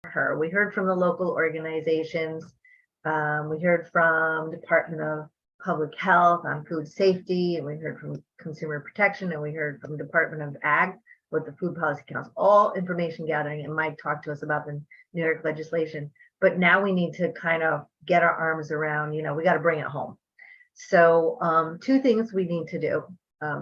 her. We heard from the local organizations. We heard from Department of Public Health on food safety, and we heard from Consumer Protection, and we heard from Department of Ag with the Food Policy Council, all information gathering. And Mike talked to us about the New York legislation. But now we need to kind of get our arms around, we got to bring it home. So two things we need to do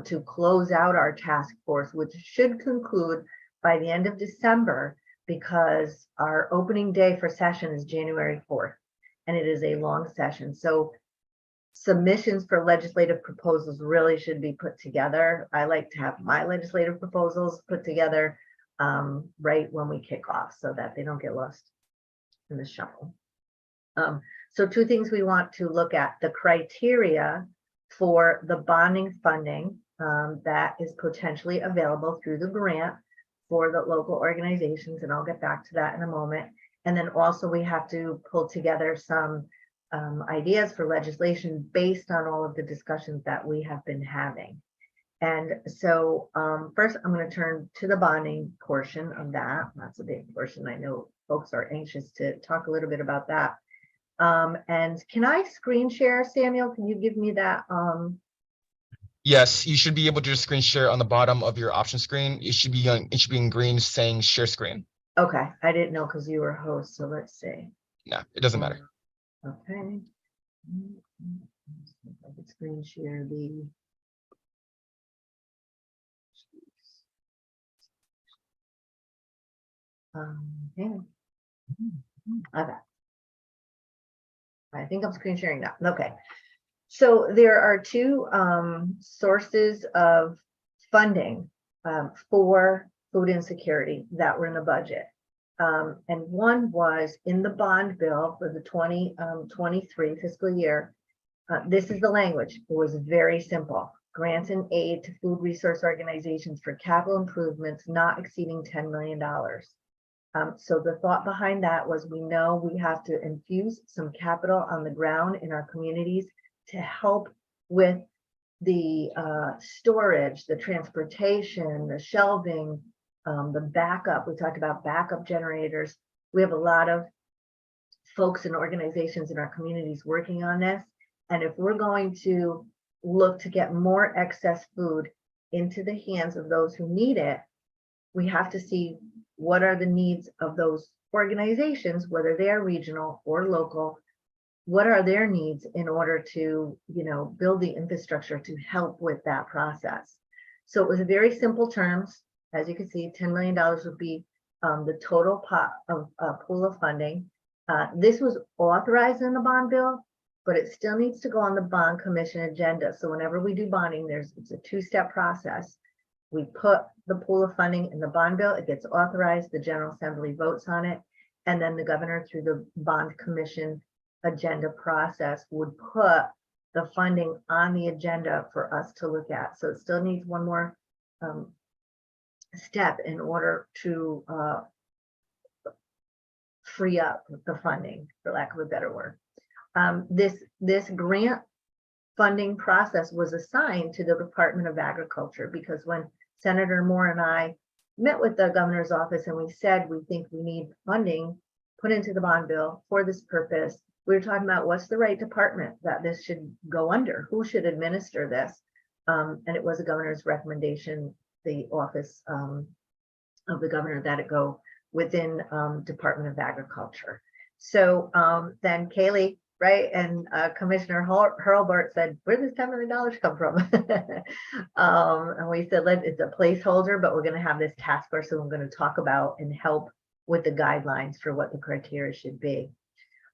to close out our task force, which should conclude by the end of December, because our opening day for session is January 4th, and it is a long session. So submissions for legislative proposals really should be put together. I like to have my legislative proposals put together right when we kick off so that they don't get lost in the shuffle. So two things we want to look at: the criteria for the bonding funding that is potentially available through the grant for the local organizations, and I'll get back to that in a moment. And then also we have to pull together some ideas for legislation based on all of the discussions that we have been having. And so first I'm going to turn to the bonding portion of that. That's a big portion. I know folks are anxious to talk a little bit about that. And can I screen share, Samuel? Can you give me that? Yes, you should be able to just screen share on the bottom of your option screen. It should be in green saying share screen. Okay, I didn't know because you were host, so let's see. No, it doesn't matter. Okay. I could screen share the. Okay. Okay. I think I'm screen sharing now. Okay. So there are two sources of funding for food insecurity that were in the budget. And one was in the bond bill for the 2023 fiscal year. This is the language. It was very simple. Grants and aid to food resource organizations for capital improvements not exceeding $10 million. So the thought behind that was, we know we have to infuse some capital on the ground in our communities to help with the storage, the transportation, the shelving, the backup. We talked about backup generators. We have a lot of folks and organizations in our communities working on this. And if we're going to look to get more excess food into the hands of those who need it, we have to see what are the needs of those organizations, whether they are regional or local. What are their needs in order to, build the infrastructure to help with that process? So it was a very simple terms. As you can see, $10 million would be the total pot of pool of funding. This was authorized in the bond bill, but it still needs to go on the bond commission agenda. So whenever we do bonding, it's a two-step process. We put the pool of funding in the bond bill, it gets authorized, the General Assembly votes on it, and then the governor, through the bond commission agenda process, would put the funding on the agenda for us to look at. So it still needs one more step in order to free up the funding, for lack of a better word. This grant funding process was assigned to the Department of Agriculture, because when Senator Moore and I met with the governor's office and we said we think we need funding put into the bond bill for this purpose, we were talking about what's the right department that this should go under, who should administer this, and it was the governor's recommendation, the office of the governor, that it go within Department of Agriculture. So then Kaylee, right, and Commissioner Hurlburt said, where does $10 million come from? And we said, it's a placeholder, but we're going to have this task force, so we're going to talk about and help with the guidelines for what the criteria should be.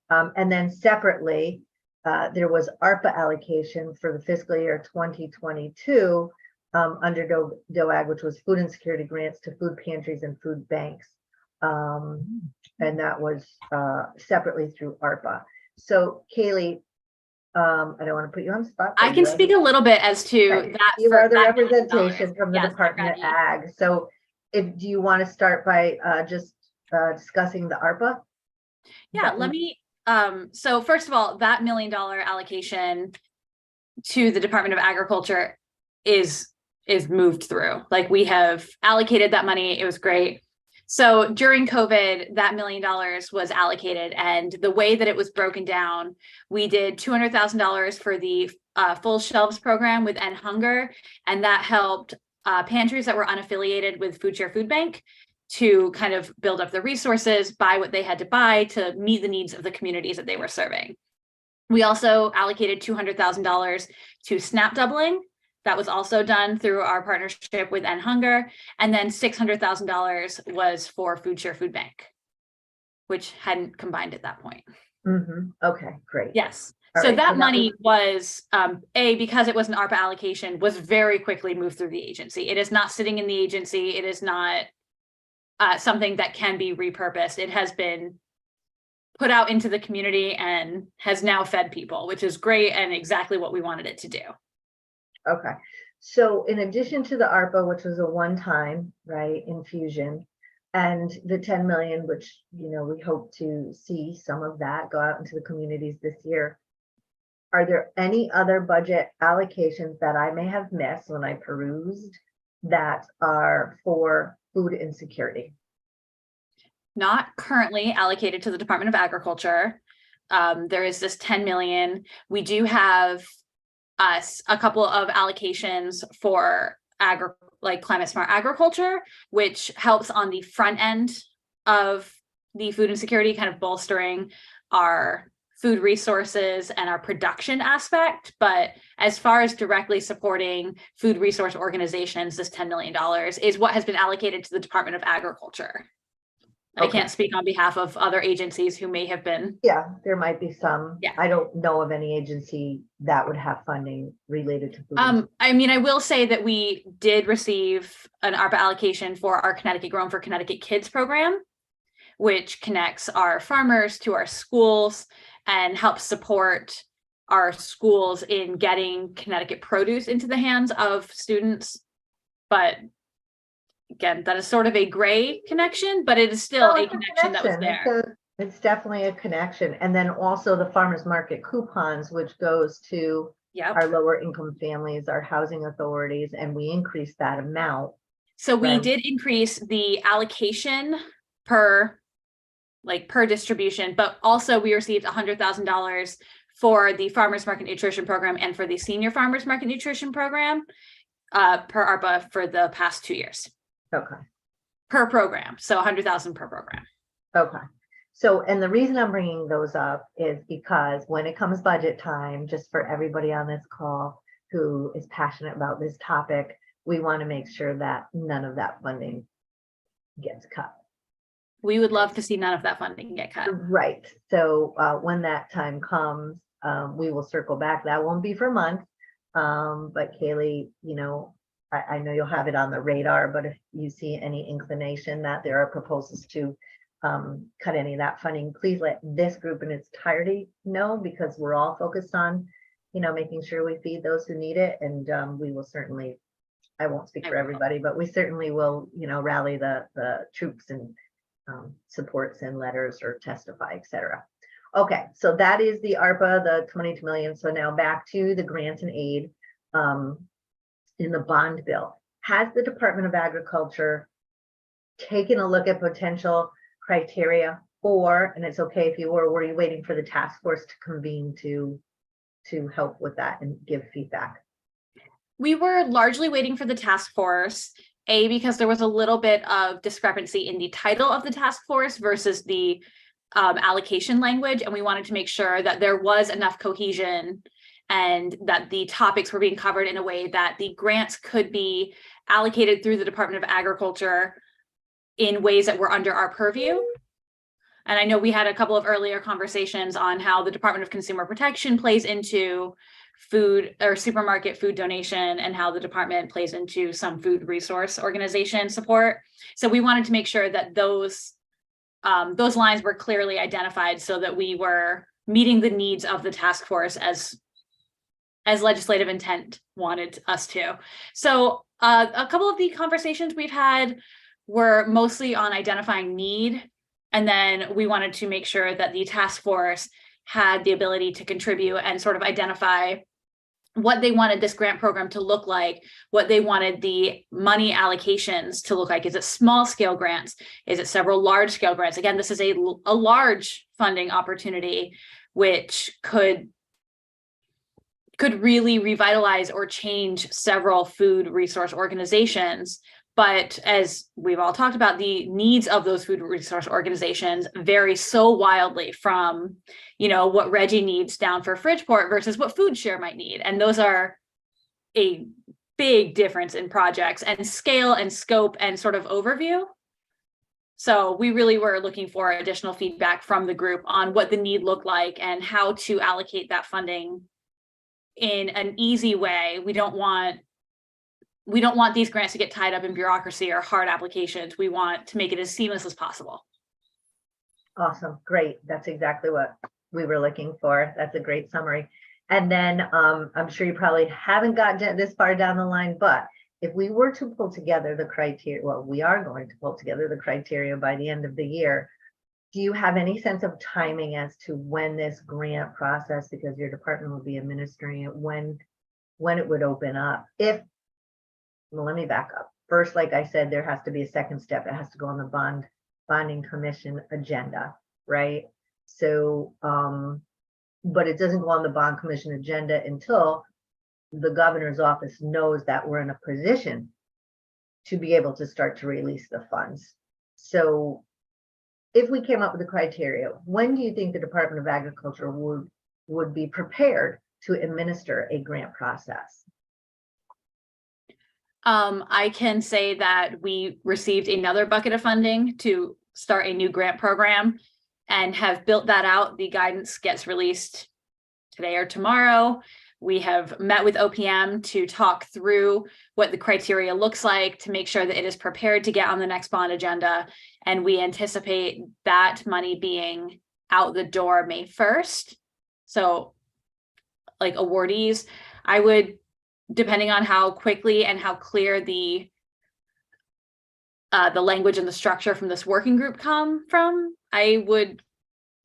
And then separately, there was ARPA allocation for the fiscal year 2022 under DOAG, which was food insecurity grants to food pantries and food banks. And that was separately through ARPA. So Kaylee, I don't want to put you on the spot. I can speak a little bit as to that. You are the representation from the Department of Ag. So do you want to start by just discussing the ARPA? Yeah, let me, so first of all, that $1 million allocation to the Department of Agriculture is moved through. Like, we have allocated that money. It was great. So during COVID, that $1 million was allocated, and the way that it was broken down, we did $200,000 for the full shelves program with End Hunger, and that helped pantries that were unaffiliated with Food Share Food Bank to kind of build up the resources, buy what they had to buy to meet the needs of the communities that they were serving. We also allocated $200,000 to SNAP doubling. That was also done through our partnership with End Hunger. And then $600,000 was for Food Share Food Bank, which hadn't combined at that point. Okay, great. Yes. All So right, that money was, because it was an ARPA allocation, was very quickly moved through the agency. It is not sitting in the agency. It is not something that can be repurposed. It has been put out into the community and has now fed people, which is great and exactly what we wanted it to do. Okay, so in addition to the ARPA, which was a one-time, right, infusion, and the 10 million, which, you know, we hope to see some of that go out into the communities this year, are there any other budget allocations that I may have missed when I perused that are for food insecurity? Not currently allocated to the Department of Agriculture. There is this 10 million. We do have a couple of allocations for climate smart agriculture, which helps on the front end of the food insecurity, kind of bolstering our food resources and our production aspect. But as far as directly supporting food resource organizations, this $10 million is what has been allocated to the Department of Agriculture. I Okay. can't speak on behalf of other agencies who may have been. Yeah, there might be some. Yeah. I don't know of any agency that would have funding related to food. I mean, I will say that we did receive an ARPA allocation for our Connecticut Grown for Connecticut Kids program, which connects our farmers to our schools and helps support our schools in getting Connecticut produce into the hands of students. But again, that is sort of a gray connection, but it is still Oh, a it's connection that was there. It's definitely a connection. And then also the farmers market coupons, which goes to Yep. our lower income families, our housing authorities, and we increased that amount. So we Right. did increase the allocation per distribution, but also we received $100,000 for the Farmers Market Nutrition Program and for the Senior Farmers Market Nutrition Program per ARPA for the past 2 years. Okay. Per program, so 100,000 per program. Okay. So, and the reason I'm bringing those up is because when it comes budget time, just for everybody on this call who is passionate about this topic, we want to make sure that none of that funding gets cut. We would love to see none of that funding get cut. Right. So when that time comes, we will circle back. That won't be for months. But Kaylee, you know, I know you'll have it on the radar, but if you see any inclination that there are proposals to cut any of that funding, please let this group in its entirety know, because we're all focused on, you know, making sure we feed those who need it. And we will certainly, I won't speak for everybody, but we certainly will, you know, rally the troops and support, send letters or testify, etc. Okay, so that is the ARPA, the 22 million. So now back to the grants and aid in the bond bill. Has the Department of Agriculture taken a look at potential criteria, or, and it's okay if you were you waiting for the task force to convene to help with that and give feedback? We were largely waiting for the task force, because there was a little bit of discrepancy in the title of the task force versus the allocation language. And we wanted to make sure that there was enough cohesion and that the topics were being covered in a way that the grants could be allocated through the Department of Agriculture in ways that were under our purview. And I know we had a couple of earlier conversations on how the Department of Consumer Protection plays into food or supermarket food donation and how the department plays into some food resource organization support. So we wanted to make sure that those lines were clearly identified so that we were meeting the needs of the task force as legislative intent wanted us to. So a couple of the conversations we've had were mostly on identifying need. And then we wanted to make sure that the task force had the ability to contribute and sort of identify what they wanted this grant program to look like, what they wanted the money allocations to look like. Is it small scale grants? Is it several large scale grants? Again, this is a large funding opportunity, which could really revitalize or change several food resource organizations. But as we've all talked about, the needs of those food resource organizations vary so wildly from, what Reggie needs down for Fridgeport versus what Food Share might need. And those are a big difference in projects and scale and scope and sort of overview. So we really were looking for additional feedback from the group on what the need looked like and how to allocate that funding in an easy way. We don't want these grants to get tied up in bureaucracy or hard applications. We want to make it as seamless as possible. Awesome. Great. That's exactly what we were looking for. That's a great summary. And then I'm sure you probably haven't gotten this far down the line, but if we were to pull together the criteria, well, we are going to pull together the criteria by the end of the year. Do you have any sense of timing as to when this grant process, because your department will be administering it, when it would open up? Well, let me back up. First, like I said, there has to be a second step. It has to go on the bonding commission agenda, right? So, but it doesn't go on the bond commission agenda until the governor's office knows that we're in a position to be able to start to release the funds. So if we came up with the criteria, when do you think the Department of Agriculture would be prepared to administer a grant process? I can say that we received another bucket of funding to start a new grant program and have built that out. The guidance gets released today or tomorrow. We have met with OPM to talk through what the criteria looks like to make sure that it is prepared to get on the next bond agenda. And we anticipate that money being out the door May 1st. So like awardees, I would, depending on how quickly and how clear the language and the structure from this working group come from, I would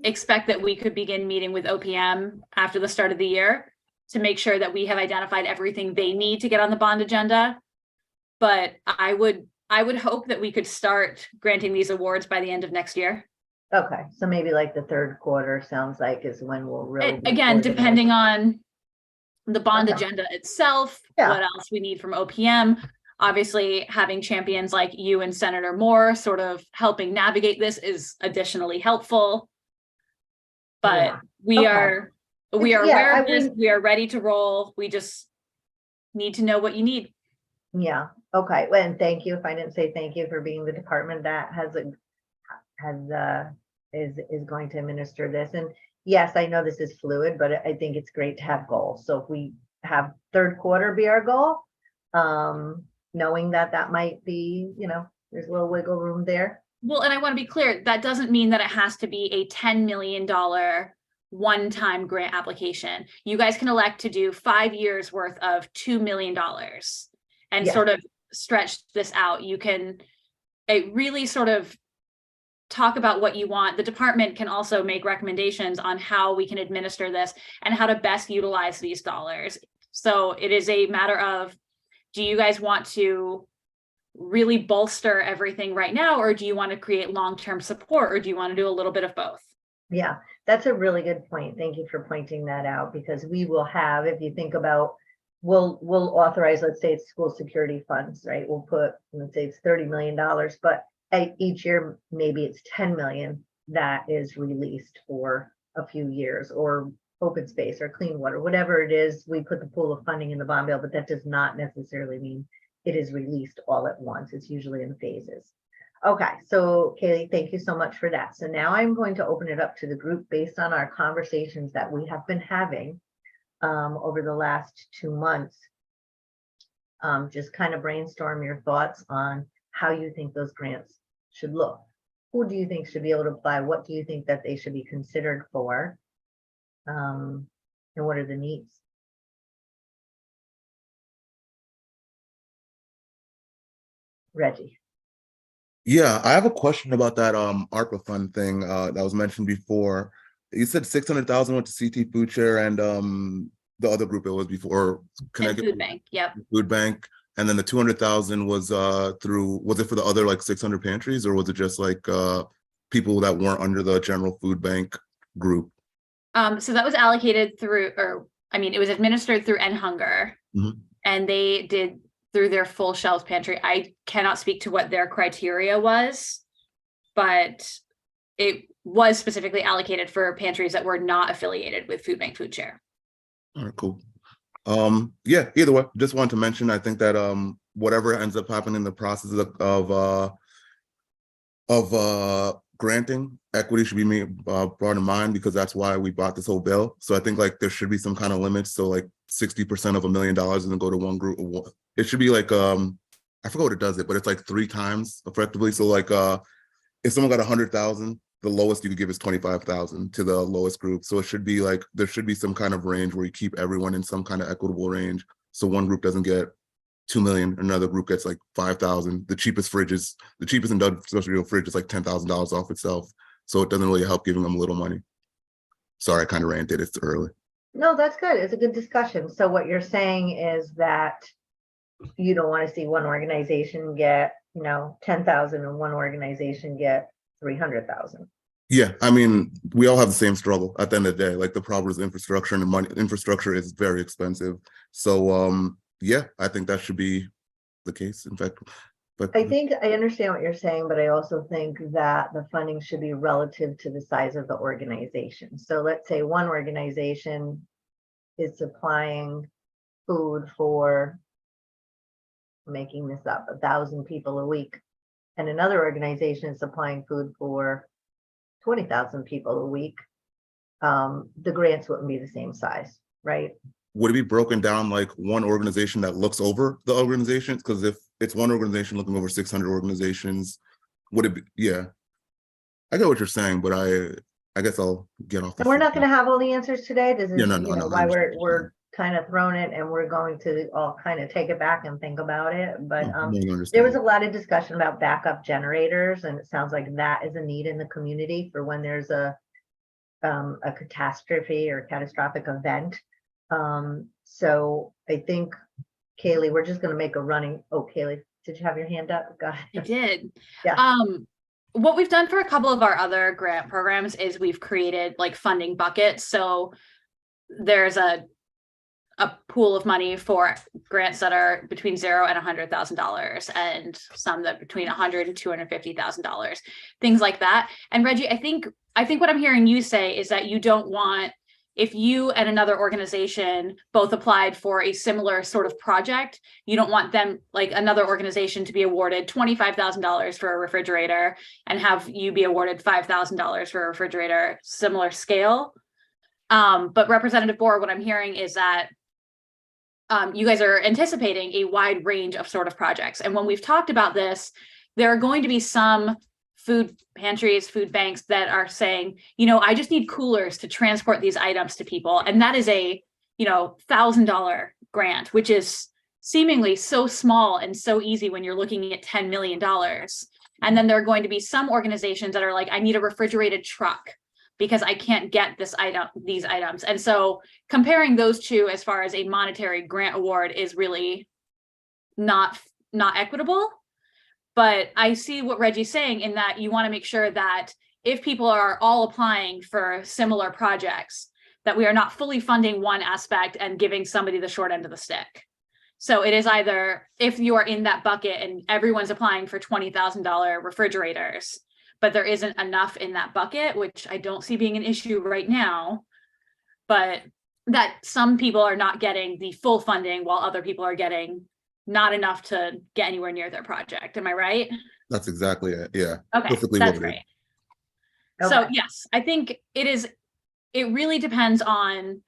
expect that we could begin meeting with OPM after the start of the year to make sure that we have identified everything they need to get on the bond agenda. But I would hope that we could start granting these awards by the end of next year. Okay, so maybe like the third quarter sounds like is when we'll really. Again, depending on the bond Okay. agenda itself, Yeah. what else we need from OPM. Obviously, having champions like you and Senator Moore sort of helping navigate this is additionally helpful. But Yeah. we Okay. are Yeah, aware I of this. wouldn't- We are ready to roll. We just need to know what you need. Yeah, okay, well, and thank you, if I didn't say thank you for being the department that is going to administer this. And yes, I know this is fluid, but I think it's great to have goals. So if we have third quarter be our goal, knowing that might be, there's a little wiggle room there. Well, and I want to be clear, that doesn't mean that it has to be a $10 million one-time grant application. You guys can elect to do 5 years worth of $2 million and Yeah. sort of stretch this out. You can really sort of talk about what you want. The department can also make recommendations on how we can administer this and how to best utilize these dollars. So it is a matter of, do you guys want to really bolster everything right now, or do you want to create long-term support, or do you want to do a little bit of both? Yeah, that's a really good point. Thank you for pointing that out, because we will have, if you think about, we'll authorize, let's say it's school security funds, right? We'll put, let's say it's $30 million, but each year, maybe it's 10 million that is released for a few years, or open space or clean water, whatever it is, we put the pool of funding in the bond bill, but that does not necessarily mean it is released all at once. It's usually in phases. Okay, so Kaylee, thank you so much for that. So now I'm going to open it up to the group based on our conversations that we have been having over the last 2 months. Just kind of brainstorm your thoughts on how you think those grants should look. Who do you think should be able to apply? What do you think that they should be considered for? And what are the needs? Reggie. Yeah, I have a question about that ARPA fund thing that was mentioned before. You said 600,000 went to CT Food Share and the other group it was before, And Connecticut food bank, yep. Food Bank, and then the 200,000 was through, was it for the other like 600 pantries, or was it just like people that weren't under the general food bank group? So that was allocated through, or I mean, it was administered through End Hunger. Mhm. And they did through their full shelves pantry. I cannot speak to what their criteria was, but it was specifically allocated for pantries that were not affiliated with Food Bank Food Share. All right, cool. Yeah, either way, just wanted to mention, I think that whatever ends up happening in the process of granting, equity should be brought in mind, because that's why we bought this whole bill. So I think like there should be some kind of limits. So like 60% of $1 million doesn't go to one group. It should be like I forgot what it does it, but it's like 3 times effectively. So like if someone got 100,000, the lowest you could give is 25,000 to the lowest group. So it should be like there should be some kind of range where you keep everyone in some kind of equitable range. So one group doesn't get 2 million, another group gets like 5,000. The cheapest industrial fridge is like $10,000 off itself. So it doesn't really help giving them a little money. Sorry, I kind of ranted, it's early. No, that's good. It's a good discussion. So what you're saying is that you don't want to see one organization get, 10,000 and one organization get 300,000. Yeah, I mean, we all have the same struggle at the end of the day. Like the problem is infrastructure, and the money infrastructure is very expensive. So yeah, I think that should be the case. In fact, but I think I understand what you're saying, but I also think that the funding should be relative to the size of the organization. So let's say one organization is supplying food for, making this up, 1,000 people a week, and another organization is supplying food for 20,000 people a week. The grants wouldn't be the same size, right? would it be broken down like one organization that looks over the organizations? Because if it's one organization looking over 600 organizations, would it be? Yeah, I get what you're saying, but I guess I'll get off. And we're not going to have all the answers today. This is Yeah, no, why I understand. we're kind of throwing it, and we're going to all kind of take it back and think about it. But there was a lot of discussion about backup generators, and it sounds like that is a need in the community for when there's a catastrophe or catastrophic event. So I think, Kaylee, we're just going to make a running. Oh, Kaylee, did you have your hand up? Go ahead. I did. Yeah. What we've done for a couple of our other grant programs is we've created like funding buckets. So there's a pool of money for grants that are between $0 and $100,000, and some that between $100,000 and $250,000, things like that. And Reggie, I think what I'm hearing you say is that you don't want, if you and another organization both applied for a similar sort of project, you don't want them, like another organization, to be awarded $25,000 for a refrigerator and have you be awarded $5,000 for a refrigerator, similar scale. But Representative Bohr, what I'm hearing is that you guys are anticipating a wide range of sort of projects. And when we've talked about this, there are going to be some food pantries, food banks that are saying, I just need coolers to transport these items to people. And that is a, $1,000 grant, which is seemingly so small and so easy when you're looking at $10 million. And then there are going to be some organizations that are like, I need a refrigerated truck because I can't get these items. And so comparing those two as far as a monetary grant award is really not equitable. But I see what Reggie's saying in that you want to make sure that if people are all applying for similar projects, that we are not fully funding one aspect and giving somebody the short end of the stick. So it is either, if you are in that bucket and everyone's applying for $20,000 refrigerators, but there isn't enough in that bucket, which I don't see being an issue right now, but that some people are not getting the full funding while other people are getting not enough to get anywhere near their project. Am I right? That's exactly it. Yeah. Okay, Perfectly that's worded. great. So Okay. yes, I think it really depends on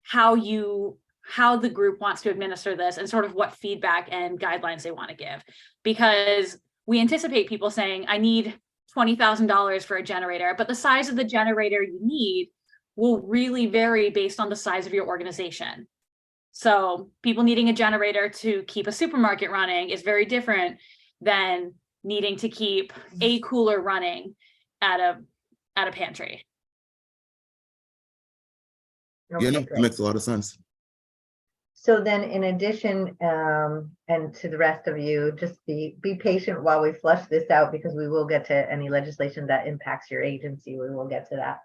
how the group wants to administer this and sort of what feedback and guidelines they want to give. Because we anticipate people saying, I need $20,000 for a generator, but the size of the generator you need will really vary based on the size of your organization. So people needing a generator to keep a supermarket running is very different than needing to keep a cooler running at a pantry. Yeah, Okay, no, it great. makes a lot of sense. So then in addition, and to the rest of you, just be patient while we flush this out, because we will get to any legislation that impacts your agency. We will get to that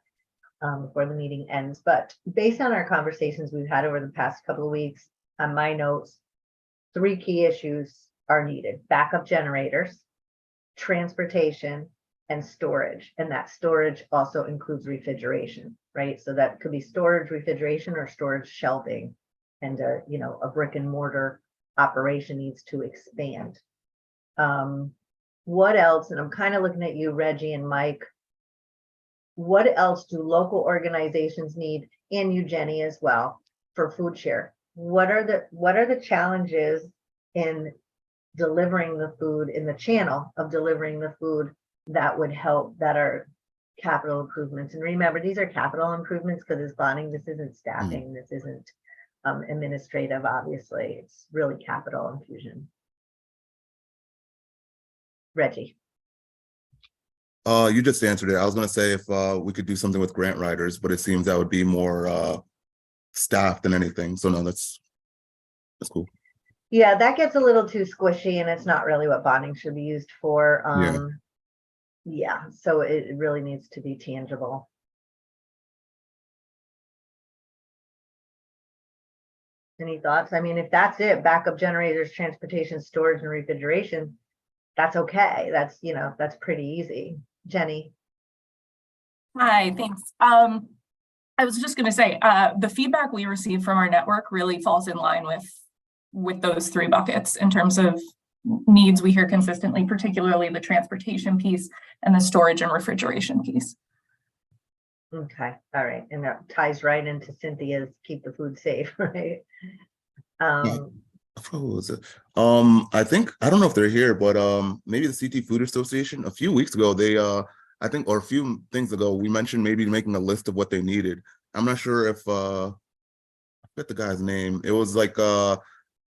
before the meeting ends. But based on our conversations we've had over the past couple of weeks, on my notes, 3 key issues are needed: backup generators, transportation, and storage. And that storage also includes refrigeration, right? So that could be storage, refrigeration, or storage shelving. And a brick and mortar operation needs to expand. What else? And I'm kind of looking at you, Reggie and Mike. What else do local organizations need, and you, Jenny, as well, for food share? What are the challenges in delivering the food, in the channel of delivering the food, that would help, that are capital improvements? And remember, these are capital improvements, because it's bonding. This isn't staffing. This isn't administrative. Obviously, it's really capital infusion. Reggie. You just answered it. I was gonna say if we could do something with grant writers, but it seems that would be more staff than anything. So no, that's cool. Yeah, that gets a little too squishy, and it's not really what bonding should be used for. Yeah, so it really needs to be tangible. Any thoughts? I mean, if that's it, backup generators, transportation, storage, and refrigeration, that's okay. That's, that's pretty easy. Jenny. Hi, thanks. I was just going to say, the feedback we received from our network really falls in line with those 3 buckets in terms of needs we hear consistently, particularly the transportation piece and the storage and refrigeration piece. Okay, all right. And that ties right into Cynthia's keep the food safe, right? What was it? I think, I don't know if they're here, but maybe the CT Food Association, a few weeks ago, they I think, or a few things ago, we mentioned maybe making a list of what they needed. I'm not sure if I forget the guy's name. It was like the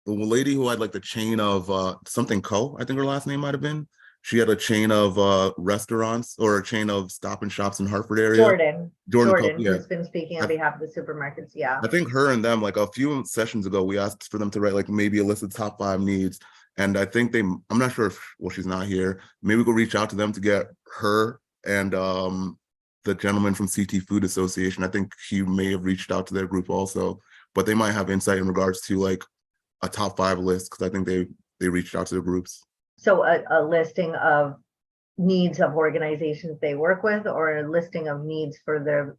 lady who had like the chain of something Co, I think her last name might have been. She had a chain of restaurants, or a chain of Stop and Shops in Hartford area. Jordan, Co, yeah. who's been speaking on behalf of the supermarkets. Yeah. I think her and them, like a few sessions ago, we asked for them to write like maybe a list of top 5 needs. And I think I'm not sure if, well, she's not here. Maybe we could reach out to them to get her and the gentleman from CT Food Association. I think he may have reached out to their group also, but they might have insight in regards to like a top 5 list, because I think they reached out to the groups. So a listing of needs of organizations they work with, or a listing of needs for the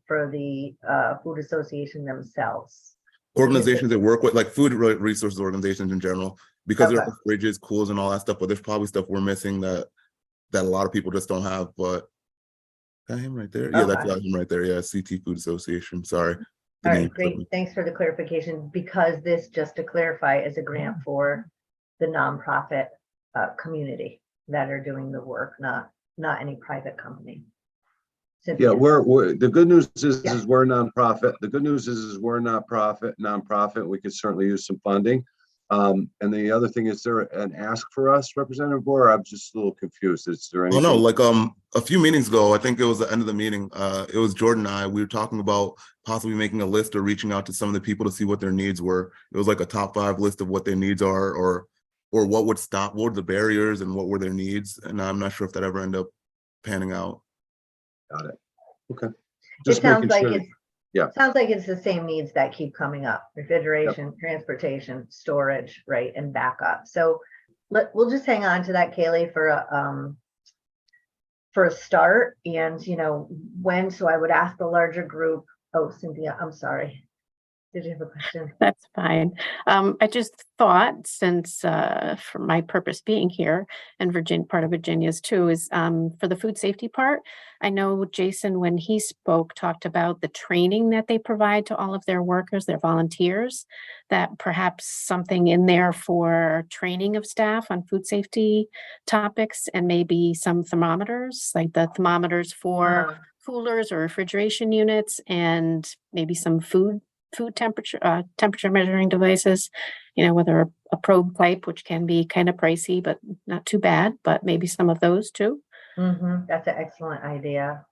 food association themselves? Organizations that work with, like food resources organizations in general, because there are fridges, coolers, and all that stuff, but there's probably stuff we're missing that a lot of people just don't have. But that him right there? Yeah, that's him right there. Yeah, CT Food Association. Sorry. All right, great. Thanks for the clarification, because this, just to clarify, is a grant for the nonprofit community that are doing the work, not any private company. Yeah, we're the good news is Yeah. is we're a nonprofit. The good news is we're a nonprofit. We could certainly use some funding. And the other thing, is there an ask for us, Representative Boer? I'm just a little confused. Is there anything? Oh no, like a few meetings ago, I think it was the end of the meeting. It was Jordan and I. We were talking about possibly making a list or reaching out to some of the people to see what their needs were. It was like a top 5 list of what their needs are, or what would stop, what were the barriers, and what were their needs. And I'm not sure if that ever ended up panning out. Got it. Okay. It sounds like sure. sounds like it's the same needs that keep coming up: refrigeration, transportation, storage, right, and backup. So we'll just hang on to that, Kaylee, for a start. And so I would ask the larger group. Oh, Cynthia, I'm sorry. Did you have a question? That's fine. I just thought, since for my purpose being here, and part of Virginia's too, is for the food safety part. I know Jason, when he spoke, talked about the training that they provide to all of their workers, their volunteers, that perhaps something in there for training of staff on food safety topics, and maybe some thermometers, like the thermometers for coolers or refrigeration units, and maybe some food temperature measuring devices, whether a probe pipe, which can be kind of pricey, but not too bad, but maybe some of those too. That's an excellent idea.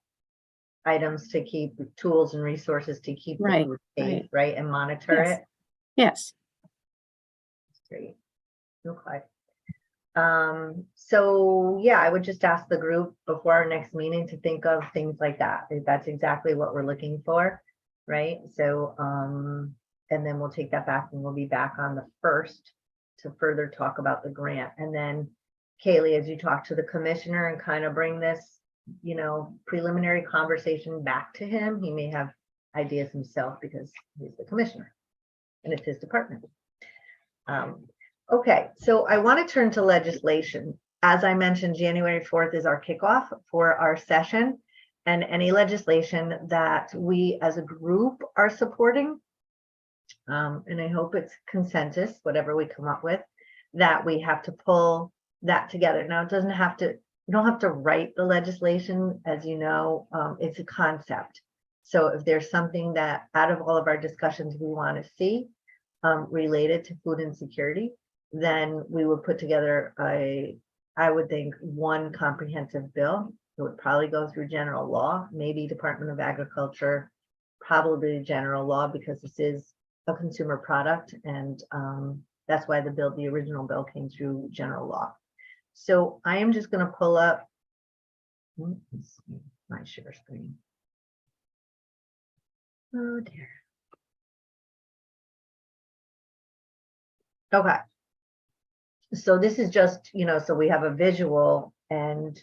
Items to keep, tools and resources to keep the Right, food safe, right, and monitor Yes. it. Yes. Great. Okay. So yeah, I would just ask the group before our next meeting to think of things like that. That's exactly what we're looking for, right? So, and then we'll take that back and we'll be back on the 1st to further talk about the grant. And then Kaylee, as you talk to the commissioner and kind of bring this, you know, preliminary conversation back to him, he may have ideas himself because he's the commissioner and it's his department. Okay, so I want to turn to legislation. As I mentioned, January 4th is our kickoff for our session, and any legislation that we as a group are supporting, and I hope it's consensus, whatever we come up with, that we have to pull that together. Now, it doesn't have to, you don't have to write the legislation, as you know, it's a concept. So if there's something that out of all of our discussions we want to see related to food insecurity, then we would put together I would think one comprehensive bill. It would probably go through general law, maybe Department of Agriculture, probably general law, because this is a consumer product, and that's why the original bill came through general law. So I am just going to pull up my share screen. Oh dear. Okay. So this is just, you know, so we have a visual, and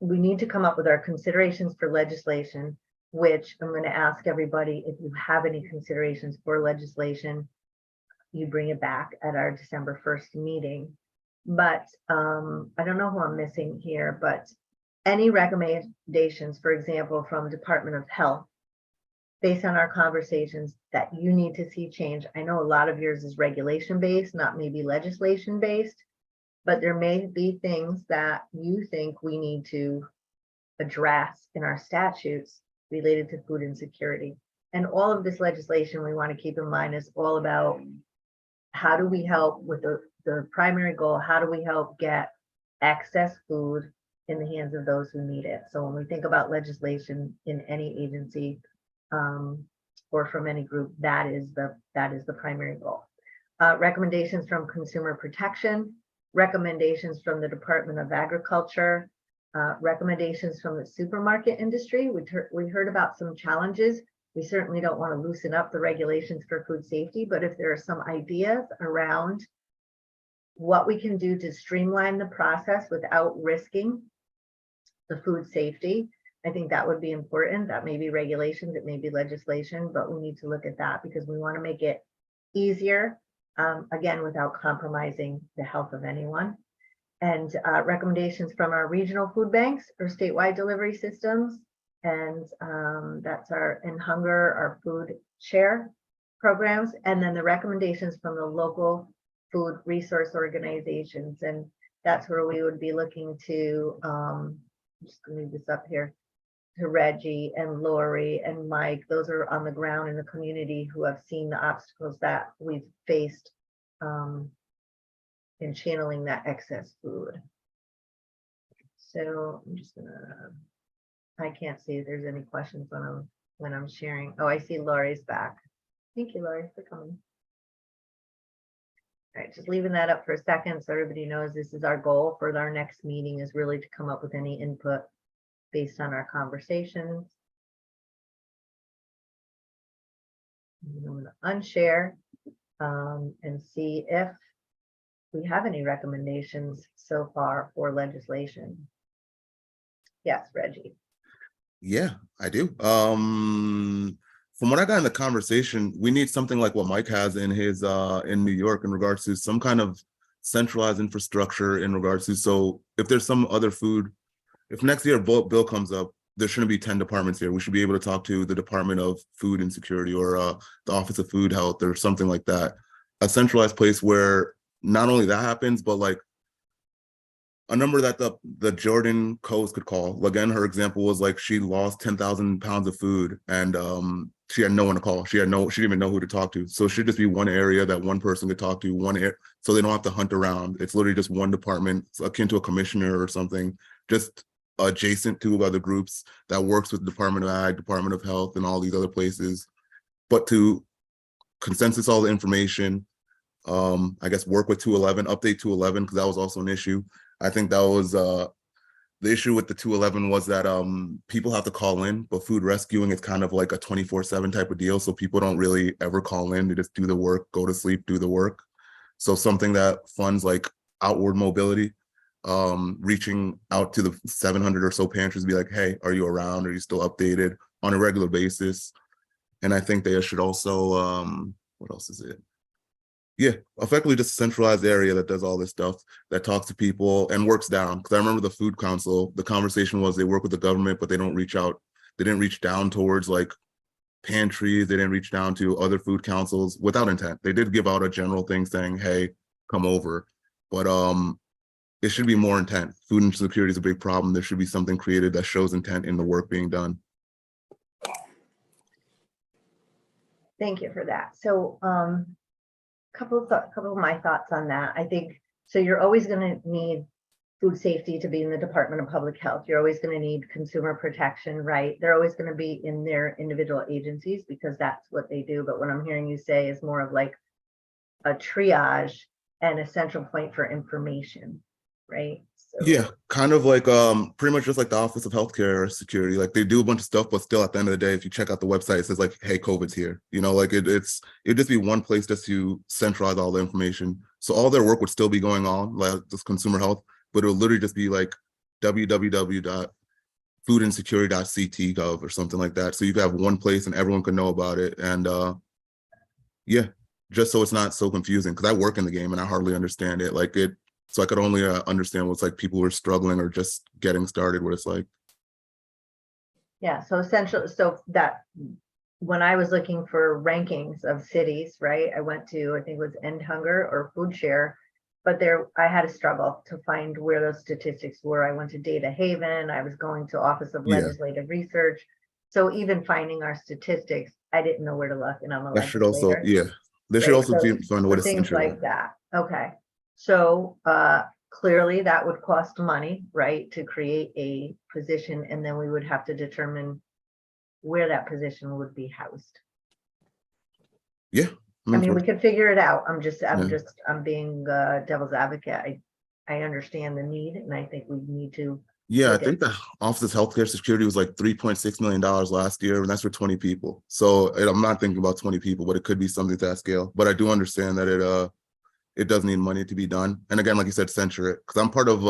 we need to come up with our considerations for legislation, which I'm going to ask everybody, if you have any considerations for legislation, you bring it back at our December 1st meeting. But I don't know who I'm missing here, but any recommendations, for example, from Department of Health, based on our conversations, that you need to see change. I know a lot of yours is regulation based, not maybe legislation based, but there may be things that you think we need to address in our statutes related to food insecurity. And all of this legislation, we want to keep in mind, is all about how do we help with the primary goal, how do we help get excess food in the hands of those who need it. So when we think about legislation in any agency, or from any group, that is the primary goal. Recommendations from Consumer Protection, recommendations from the Department of Agriculture, recommendations from the supermarket industry. We heard about some challenges. We certainly don't want to loosen up the regulations for food safety, but if there are some ideas around what we can do to streamline the process without risking the food safety, I think that would be important. That may be regulations, it may be legislation, but we need to look at that because we want to make it easier, again, without compromising the health of anyone. And recommendations from our regional food banks or statewide delivery systems. And that's our Hunger, our food share programs. And then the recommendations from the local food resource organizations. And that's where we would be looking to, I'm just gonna leave this up here, to Reggie and Lori and Mike. Those are on the ground in the community who have seen the obstacles that we've faced in channeling that excess food. So I'm just gonna, I can't see if there's any questions when I'm sharing. Oh, I see Lori's back. Thank you, Lori, for coming. All right, just leaving that up for a second so everybody knows this is our goal for our next meeting, is really to come up with any input based on our conversations. I'm going to unshare and see if we have any recommendations so far for legislation. Yes, Reggie. Yeah, I do. From what I got in the conversation, we need something like what Mike has in his in New York in regards to some kind of centralized infrastructure in regards to, so if there's some other food, if next year a bill comes up, there shouldn't be 10 departments here. We should be able to talk to the Department of Food Insecurity or the Office of Food Health or something like that. A centralized place where not only that happens, but like a number that the Jordan Coast could call. Again, her example was like she lost 10,000 pounds of food and she had no one to call. She didn't even know who to talk to. So it should just be one area that one person could talk to, so they don't have to hunt around. It's literally just one department, akin to a commissioner or something, just adjacent to other groups that works with the Department of Ag, Department of Health, and all these other places, but to consensus all the information, I guess work with 211, update 211, because that was also an issue. I think that was the issue with the 211 was that people have to call in, but food rescuing is kind of like a 24/7 type of deal. So people don't really ever call in. They just do the work, go to sleep, do the work. So something that funds like outward mobility, reaching out to the 700 or so pantries, be like, hey, are you around? Are you still updated on a regular basis? And I think they should also, what else is it? Yeah, effectively just a centralized area that does all this stuff, that talks to people and works down. Because I remember the food council, the conversation was they work with the government, but they don't reach out. They didn't reach down towards like pantries. They didn't reach down to other food councils without intent. They did give out a general thing saying, hey, come over. But it should be more intent. Food insecurity is a big problem. There should be something created that shows intent in the work being done. Thank you for that. So couple of my thoughts on that. I think, so you're always going to need food safety to be in the Department of Public Health. You're always going to need consumer protection, right? They're always going to be in their individual agencies because that's what they do. But what I'm hearing you say is more of like a triage and a central point for information, right? So, Yeah, kind of like pretty much just like the Office of Healthcare Security. Like they do a bunch of stuff, but still at the end of the day, if you check out the website, it says like, hey, COVID's here. You know, like it'd just be one place just to centralize all the information. So all their work would still be going on, like just consumer health, but it would literally just be like www.foodandsecurity.ct.gov or something like that. So you could have one place and everyone could know about it. And yeah, just so it's not so confusing, because I work in the game and I hardly understand it. Like it. So I could only understand what's like people who are struggling or just getting started, what it's like. yeah, so essentially, so that when I was looking for rankings of cities, right, I went to, I think it was End Hunger or Food Share, but there I had a struggle to find where those statistics were. I went to Data Haven, I was going to Office of Yeah. Legislative Research. So even finding our statistics, I didn't know where to look, and I'm a That should also, legislator. yeah. There should Right, also so be find a way for to things censor like that. Okay, so clearly that would cost money, right, to create a position, and then we would have to determine where that position would be housed. Yeah. I mean, we could figure it out. I'm Yeah. being devil's advocate. I understand the need, and I think we need to. Yeah, I look at- think the Office of Healthcare Security was like $3.6 million last year, and that's for 20 people. So I'm not thinking about 20 people, but it could be something to that scale. But I do understand that it does need money to be done. And again, like you said, censor it. Because I'm part of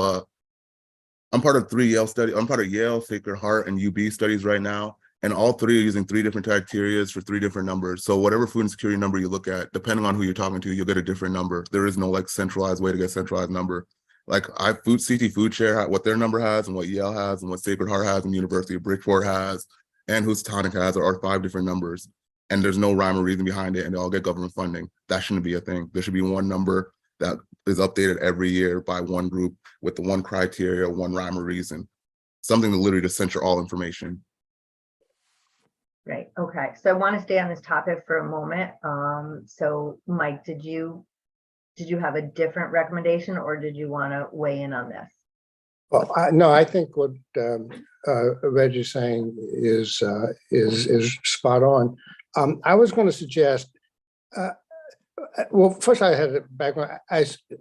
3 Yale studies. I'm part of Yale, Sacred Heart, and UB studies right now. And all 3 are using 3 different criteria for 3 different numbers. So whatever food insecurity number you look at, depending on who you're talking to, you'll get a different number. There is no like centralized way to get a centralized number. Like CT Food Share, what their number has and what Yale has and what Sacred Heart has and University of Bridgeport has and Housatonic has are 5 different numbers. And there's no rhyme or reason behind it, and they all get government funding. That shouldn't be a thing. There should be one number that is updated every year by one group with the one criteria, one rhyme or reason. Something to literally just censor all information. Right, okay, so I want to stay on this topic for a moment. So Mike, did you have a different recommendation, or did you want to weigh in on this? Well, no, I think what Reggie's saying is spot on. I was going to suggest, well, first I had a background.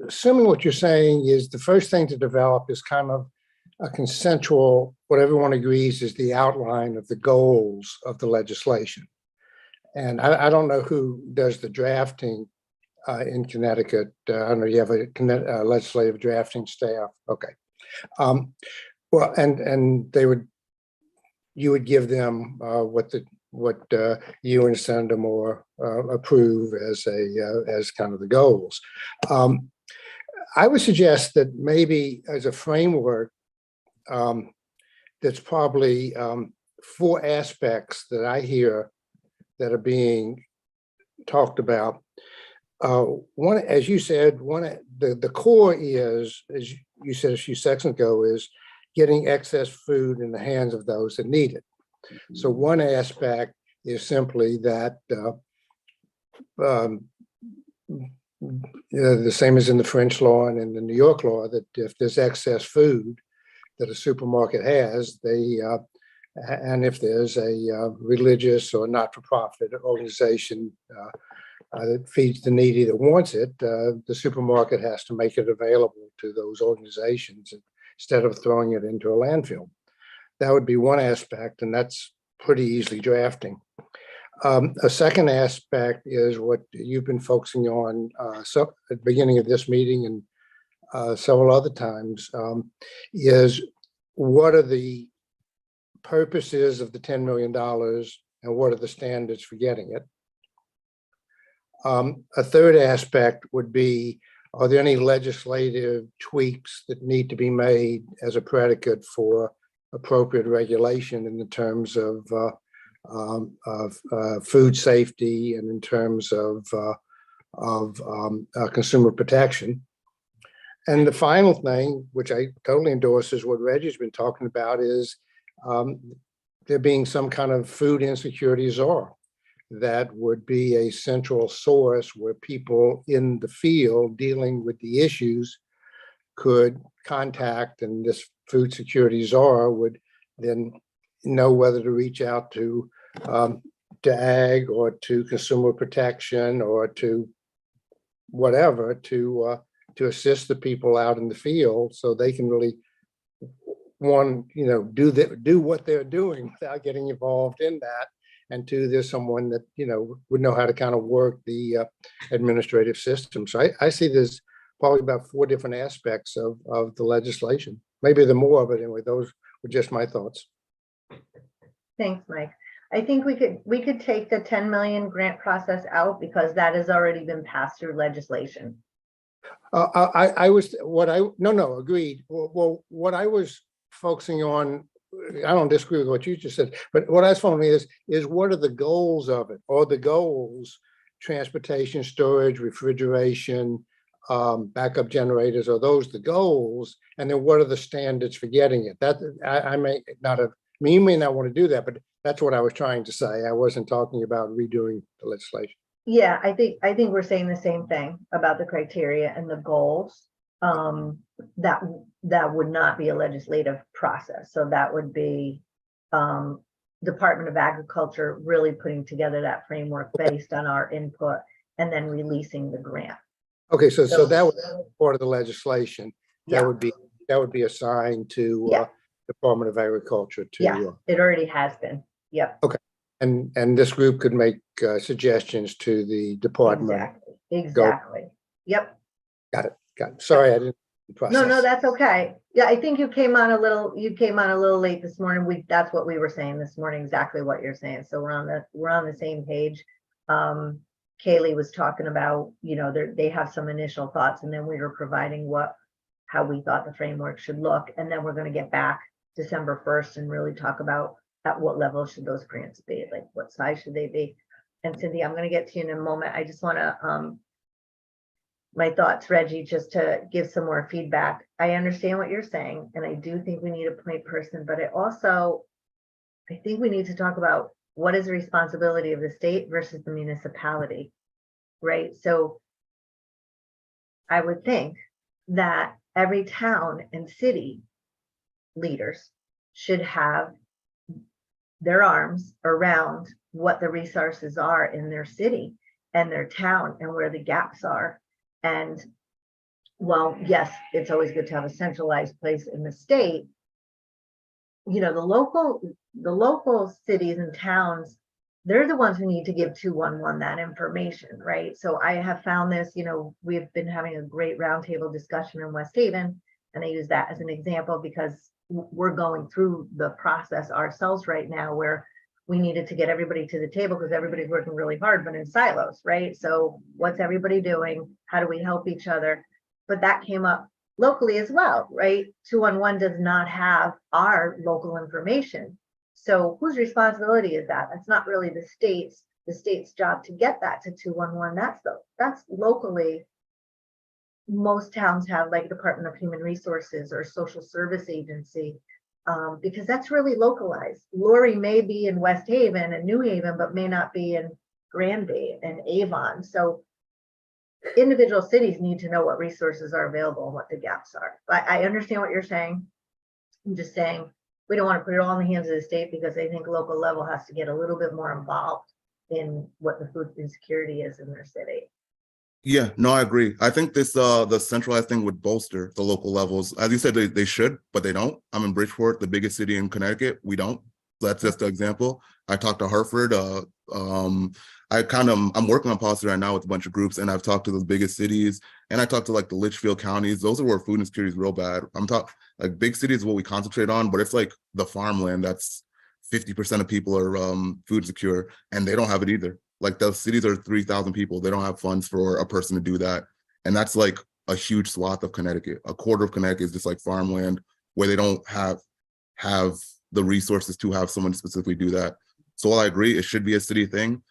Assuming what you're saying is the first thing to develop is kind of a consensual, what everyone agrees is the outline of the goals of the legislation. And I don't know who does the drafting in Connecticut. I don't know, you have a legislative drafting staff. Okay. Well, and you would give them what you and Senator Moore approve as kind of the goals. I would suggest that maybe as a framework, there's probably 4 aspects that I hear that are being talked about. One, as you said, the core is, as you said a few seconds ago, is getting excess food in the hands of those that need it. So one aspect is simply that the same as in the French law and in the New York law, that if there's excess food that a supermarket has, and if there's a religious or not-for-profit organization that feeds the needy that wants it, the supermarket has to make it available to those organizations instead of throwing it into a landfill. That would be one aspect, and that's pretty easily drafting. A second aspect is what you've been focusing on so at the beginning of this meeting and several other times, is what are the purposes of the $10 million and what are the standards for getting it? A third aspect would be, are there any legislative tweaks that need to be made as a predicate for appropriate regulation in the terms of food safety and in terms of consumer protection? And the final thing, which I totally endorse, is what Reggie's been talking about, is there being some kind of food insecurity czar that would be a central source where people in the field dealing with the issues could contact, and this food security czar would then know whether to reach out to ag or to consumer protection or to whatever to assist the people out in the field so they can really do what they're doing without getting involved in that. And two, there's someone that, would know how to kind of work the administrative system. So I see there's probably about 4 different aspects of the legislation. Maybe the more, but anyway, those were just my thoughts. Thanks, Mike. I think we could take the 10 million grant process out because that has already been passed through legislation. Agreed. Well, what I was focusing on, I don't disagree with what you just said, but what I was focusing is what are the goals of it? Are the goals transportation, storage, refrigeration, backup generators? Are those the goals? And then what are the standards for getting it? That I may not have, you may not want to do that, but that's what I was trying to say. I wasn't talking about redoing the legislation. Yeah, I think we're saying the same thing about the criteria and the goals. That would not be a legislative process. So that would be Department of Agriculture really putting together that framework based on our input and then releasing the grant. Okay, so that was part of the legislation. Yeah. That would be assigned to Yeah. Department of Agriculture to. Yeah, it already has been. Yep. Okay, and this group could make suggestions to the department. Exactly. Yep. Got it. Sorry, I didn't process. No, that's okay. Yeah, I think you came on a little late this morning. That's what we were saying this morning, exactly what you're saying. So we're on the same page. Kaylee was talking about, they have some initial thoughts, and then we were providing how we thought the framework should look. And then we're going to get back December 1st and really talk about at what level should those grants be, like what size should they be. And Cynthia, I'm going to get to you in a moment. I just want to, my thoughts, Reggie, just to give some more feedback. I understand what you're saying, and I do think we need a point person, but I think we need to talk about what is the responsibility of the state versus the municipality, right? So I would think that every town and city leaders should have their arms around what the resources are in their city and their town and where the gaps are. And while, yes, it's always good to have a centralized place in the state, the local cities and towns, they're the ones who need to give 211 that information, right? So I have found this, we've been having a great roundtable discussion in West Haven, and I use that as an example because we're going through the process ourselves right now where we needed to get everybody to the table because everybody's working really hard, but in silos, right? So what's everybody doing? How do we help each other? But that came up locally as well, right? 211 does not have our local information. So whose responsibility is that? That's not really the state's job to get that to 211. That's locally. Most towns have like Department of Human Resources or Social Service Agency, because that's really localized. Lori may be in West Haven and New Haven, but may not be in Granby and Avon. So individual cities need to know what resources are available and what the gaps are. But I understand what you're saying. I'm just saying we don't want to put it all in the hands of the state because I think local level has to get a little bit more involved in what the food insecurity is in their city. Yeah, no, I agree. I think this the centralized thing would bolster the local levels. As you said, they should, but they don't. I'm in Bridgeport, the biggest city in Connecticut. We don't. That's just an example. I talked to Hartford. I'm working on policy right now with a bunch of groups, and I've talked to those biggest cities, and I talked to like the Litchfield counties. Those are where food insecurity is real bad. I'm talking like big cities is what we concentrate on, but it's like the farmland that's 50% of people are food insecure, and they don't have it either. Like those cities are 3,000 people. They don't have funds for a person to do that. And that's like a huge swath of Connecticut. A quarter of Connecticut is just like farmland where they don't have the resources to have someone specifically do that. So while I agree, it should be a city thing.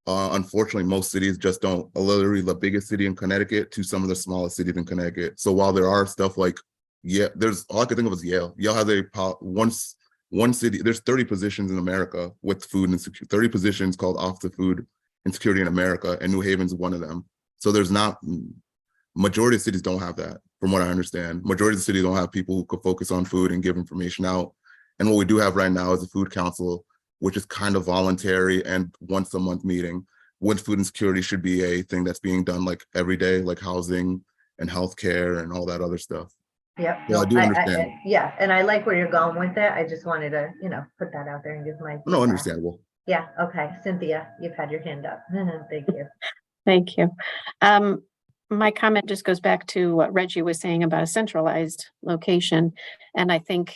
Unfortunately, most cities just don't. Literally the biggest city in Connecticut to some of the smallest cities in Connecticut. So while there are stuff like, yeah, there's all I could think of is Yale. Yale has one city, there's 30 positions in America with food insecurity, 30 positions called Office of Food Insecurity in America, and New Haven's one of them. So there's not, majority of cities don't have that, from what I understand. Majority of the cities don't have people who could focus on food and give information out. And what we do have right now is a food council, which is kind of voluntary and once a month meeting. With food insecurity should be a thing that's being done like every day, like housing and healthcare and all that other stuff. Yep. Yeah, I do understand. Yeah, and I like where you're going with it. I just wanted to, put that out there and give my. No, feedback. understandable. Yeah, okay. Cynthia, you've had your hand up. Thank you. Thank you. My comment just goes back to what Reggie was saying about a centralized location. And I think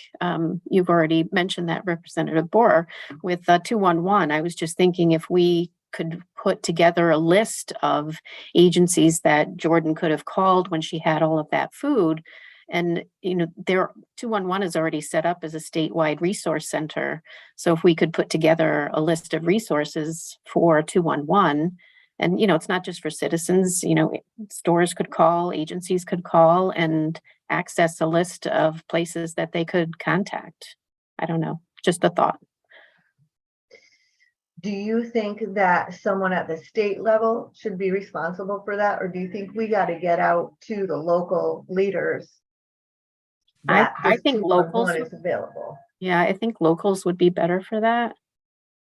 you've already mentioned that, Representative Borer, with 211. I was just thinking if we could put together a list of agencies that Jordan could have called when she had all of that food. And, their 211 is already set up as a statewide resource center. So if we could put together a list of resources for 211, and, it's not just for citizens, stores could call, agencies could call and access a list of places that they could contact. I don't know, just a thought. Do you think that someone at the state level should be responsible for that? Or do you think we got to get out to the local leaders? I this think 211 locals- is available. Yeah, I think locals would be better for that.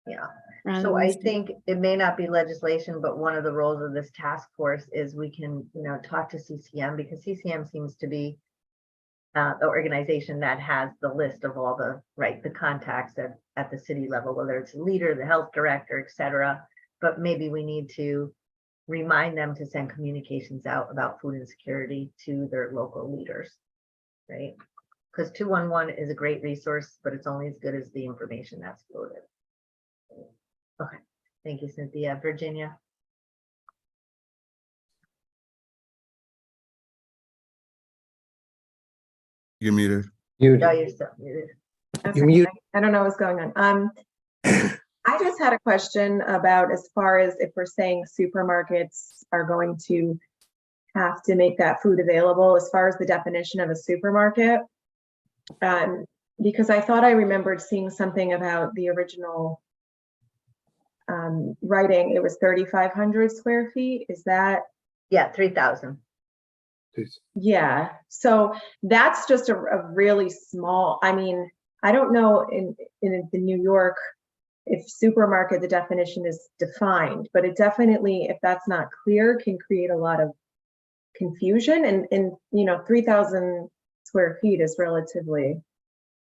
Yeah. rather So than I state. think it may not be legislation, but one of the roles of this task force is we can, talk to CCM, because CCM seems to be the organization that has the list of all the contacts at the city level, whether it's the leader, the health director, et cetera. But maybe we need to remind them to send communications out about food insecurity to their local leaders, right? Because 211 is a great resource, but it's only as good as the information that's floated. Okay, thank you, Cynthia. Virginia? You're muted. Muted. Oh, you're still muted. You mute. I don't know what's going on. I just had a question about, as far as if we're saying supermarkets are going to have to make that food available, as far as the definition of a supermarket. Because I thought I remembered seeing something about the original writing. It was 3,500 square feet. Is that? Yeah, 3,000. Yeah, so that's just a really small, I don't know in the New York, if supermarket, the definition is defined, but it definitely, if that's not clear, can create a lot of confusion, and 3,000 square feet is relatively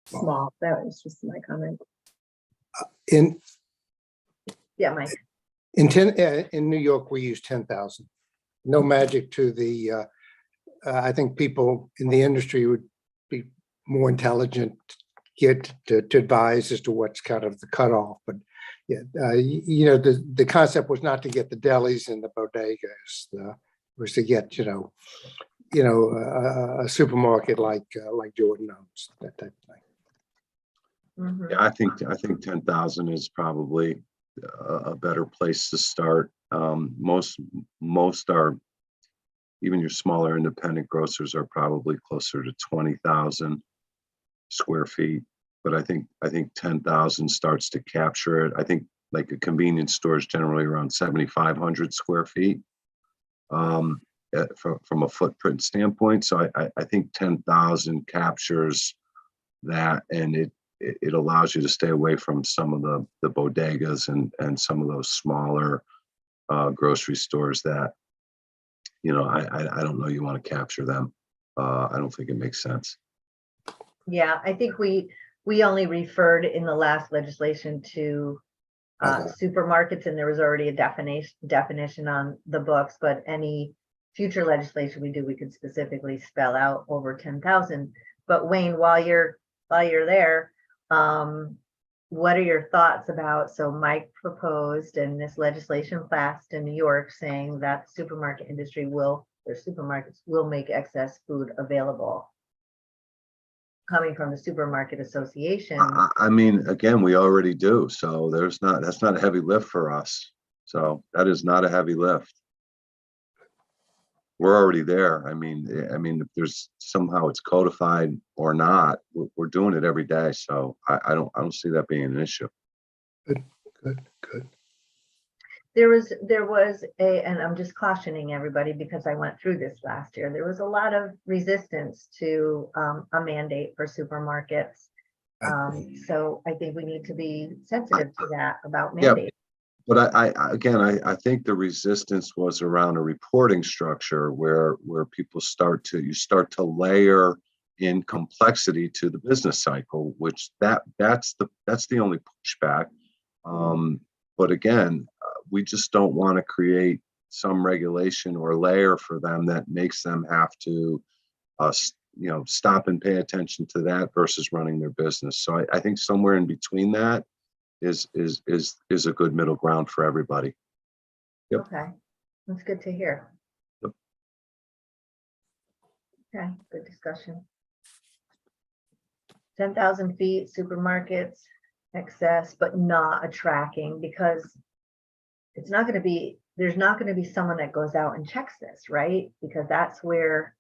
small. That was just my comment. Yeah, Mike. In New York, we use 10,000. No magic to the, I think people in the industry would be more intelligent to advise as to what's kind of the cutoff. But yeah, the concept was not to get the delis and the bodegas. Was to get a supermarket like Jordan owns, that type of thing. Mhm. Yeah, I think 10,000 is probably a better place to start. Most are, even your smaller independent grocers are probably closer to 20,000 square feet. But I think 10,000 starts to capture it. I think like a convenience store is generally around 7,500 square feet from a footprint standpoint. So I think 10,000 captures that, and it allows you to stay away from some of the bodegas and some of those smaller grocery stores that, you know, I don't know you want to capture them. I don't think it makes sense. Yeah, I think we only referred in the last legislation to supermarkets, and there was already a definition on the books, but any future legislation we do, we could specifically spell out over 10,000. But Wayne, while you're there, what are your thoughts about, so Mike proposed and this legislation passed in New York saying that supermarket industry their supermarkets will make excess food available. Coming from the Supermarket Association. I mean, again, we already do. So that's not a heavy lift for us. So that is not a heavy lift. We're already there. I mean, if there's somehow it's codified or not, we're doing it every day. So I don't see that being an issue. Good. There was and I'm just cautioning everybody because I went through this last year. There was a lot of resistance to a mandate for supermarkets. So I think we need to be sensitive to that about mandates. But I think the resistance was around a reporting structure where people start to layer in complexity to the business cycle, which that's the only pushback. But again, we just don't want to create some regulation or layer for them that makes them have to, stop and pay attention to that versus running their business. So I think somewhere in between that is a good middle ground for everybody. Yep. Okay, that's good to hear. Yep. Okay, good discussion. 10,000 feet, supermarkets, excess, but not a tracking, because it's not going to be, there's not going to be someone that goes out and checks this, right? Because that's where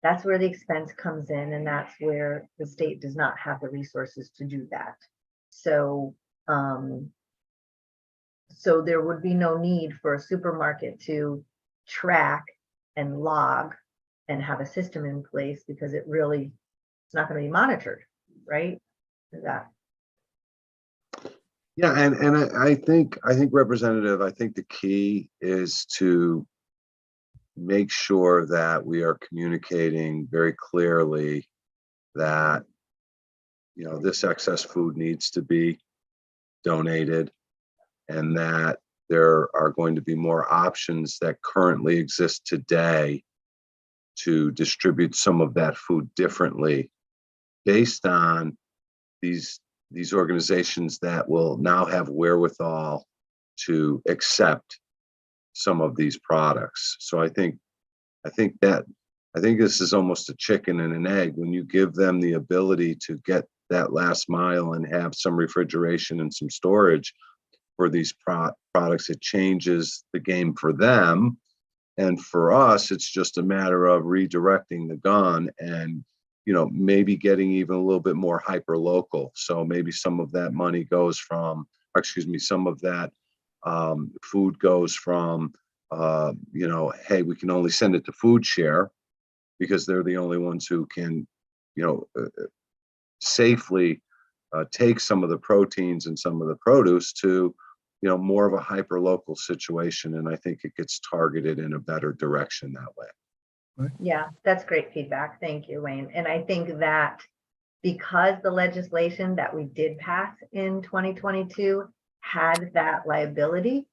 the expense comes in, and that's where the state does not have the resources to do that. So, so there would be no need for a supermarket to track and log and have a system in place, because it's not going to be monitored, right? That. Yeah, and I think Representative, I think the key is to make sure that we are communicating very clearly that, this excess food needs to be donated, and that there are going to be more options that currently exist today to distribute some of that food differently based on these organizations that will now have wherewithal to accept some of these products. So I think this is almost a chicken and an egg. When you give them the ability to get that last mile and have some refrigeration and some storage for these products, it changes the game for them. And for us, it's just a matter of redirecting the gun and maybe getting even a little bit more hyper local. So maybe some of that money goes from, some of that food goes from, hey, we can only send it to Food Share because they're the only ones who can, safely take some of the proteins and some of the produce to, more of a hyper local situation. And I think it gets targeted in a better direction that way. Yeah, that's great feedback. Thank you, Wayne. And I think that because the legislation that we did pass in 2022 had that liability,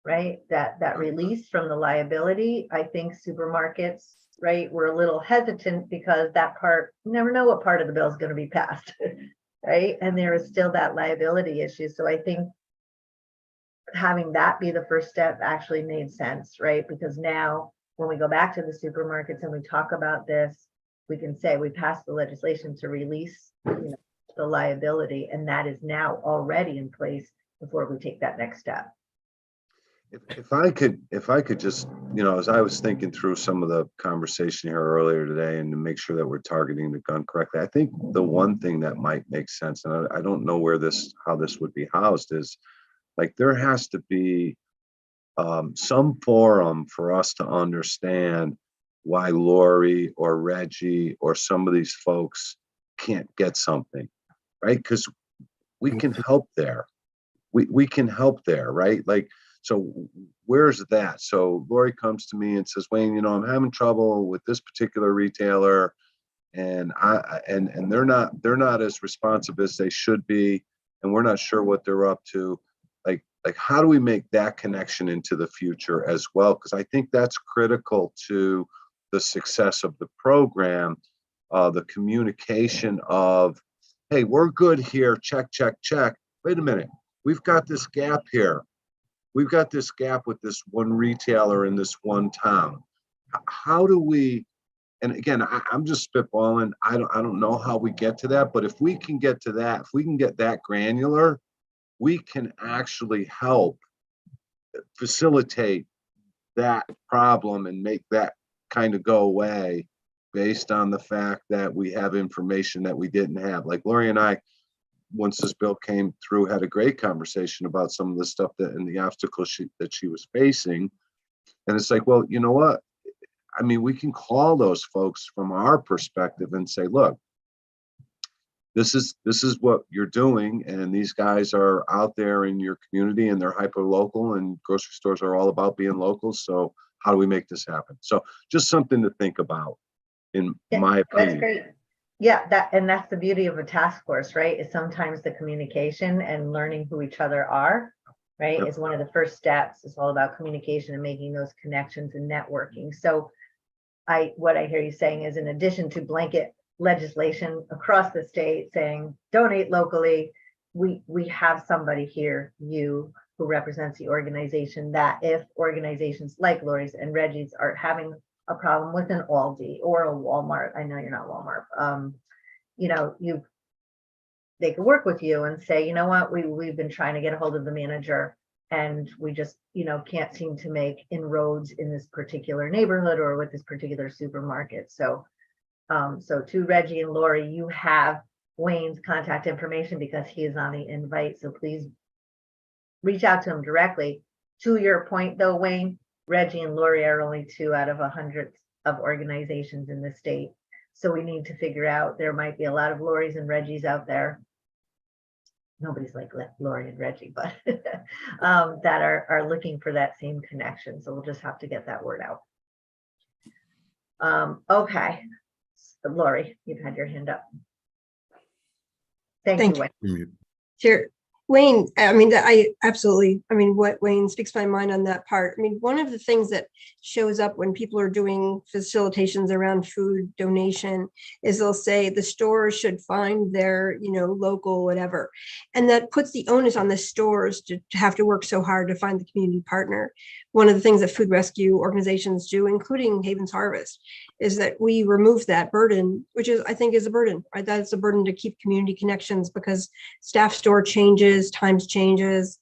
right? That release from the liability, I think supermarkets, right, were a little hesitant because that part, you never know what part of the bill is going to be passed, right? And there is still that liability issue. So I think having that be the first step actually made sense, right? Because now when we go back to the supermarkets and we talk about this, we can say we passed the legislation to release the liability, and that is now already in place before we take that next step. If I could just, as I was thinking through some of the conversation here earlier today and to make sure that we're targeting the gun correctly, I think the one thing that might make sense, and I don't know how this would be housed, is like there has to be some forum for us to understand why Lori or Reggie or some of these folks can't get something, right? Because we can help there. We can help there, right? Like, so where's that? So Lori comes to me and says, Wayne, I'm having trouble with this particular retailer, and they're not as responsive as they should be, and we're not sure what they're up to. Like how do we make that connection into the future as well? Because I think that's critical to the success of the program, the communication of, hey, we're good here, check, check, check. Wait a minute, we've got this gap here. We've got this gap with this one retailer in this one town. How do we, and again, I'm just spitballing. I don't know how we get to that, but if we can get to that, if we can get that granular, we can actually help facilitate that problem and make that kind of go away based on the fact that we have information that we didn't have. Like Lori and I, once this bill came through, had a great conversation about some of the stuff and the obstacles that she was facing. And it's like, well, you know what? I mean, we can call those folks from our perspective and say, look, this is what you're doing, and these guys are out there in your community, and they're hyper local, and grocery stores are all about being local. So how do we make this happen? So just something to think about, in my opinion. That's great. Yeah, that's the beauty of a task force, right? Is sometimes the communication and learning who each other are, right? Yep. Is one of the first steps. It's all about communication and making those connections and networking. So what I hear you saying is, in addition to blanket legislation across the state saying donate locally, we have somebody here, you, who represents the organization, that if organizations like Lori's and Reggie's are having a problem with an Aldi or a Walmart, I know you're not Walmart, they could work with you and say, you know what, we've been trying to get a hold of the manager, and we just can't seem to make inroads in this particular neighborhood or with this particular supermarket. So to Reggie and Lori, you have Wayne's contact information because he is on the invite. So please reach out to him directly. To your point though, Wayne, Reggie and Lori are only 2 out of 100 of organizations in the state. So we need to figure out, there might be a lot of Lori's and Reggie's out there. Nobody's like Lori and Reggie, but that are looking for that same connection. So we'll just have to get that word out. Okay. Lori, you've had your hand up. Thank you, Wayne. Sure. Wayne, what Wayne speaks my mind on that part. I mean, one of the things that shows up when people are doing facilitations around food donation is they'll say the stores should find their, local whatever. And that puts the onus on the stores to have to work so hard to find the community partner. One of the things that food rescue organizations do, including Havens Harvest, is that we remove that burden, which I think is a burden, right? That's a burden to keep community connections, because staff store changes, times changes,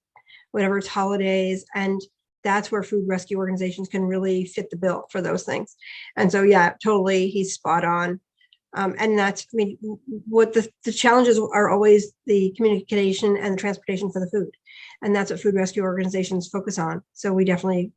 whatever, it's holidays. And that's where food rescue organizations can really fit the bill for those things. And so, yeah, totally, he's spot on. And that's, what the challenges are always the communication and the transportation for the food. And that's what food rescue organizations focus on. So we definitely,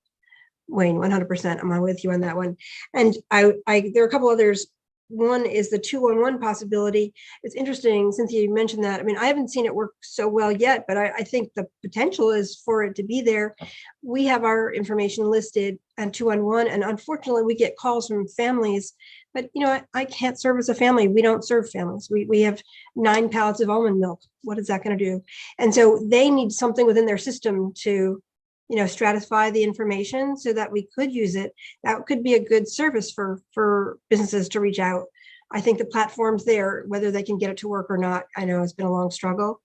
Wayne, 100%, I'm with you on that one. And there are a couple others. One is the 2-on-1 possibility. It's interesting, Cynthia, you mentioned that. I haven't seen it work so well yet, but I think the potential is for it to be there. We have our information listed on 2-on-1, and unfortunately we get calls from families, but I can't service a family. We don't serve families. We have 9 pallets of almond milk. What is that going to do? And so they need something within their system to stratify the information so that we could use it. That could be a good service for businesses to reach out. I think the platform's there, whether they can get it to work or not. I know it's been a long struggle.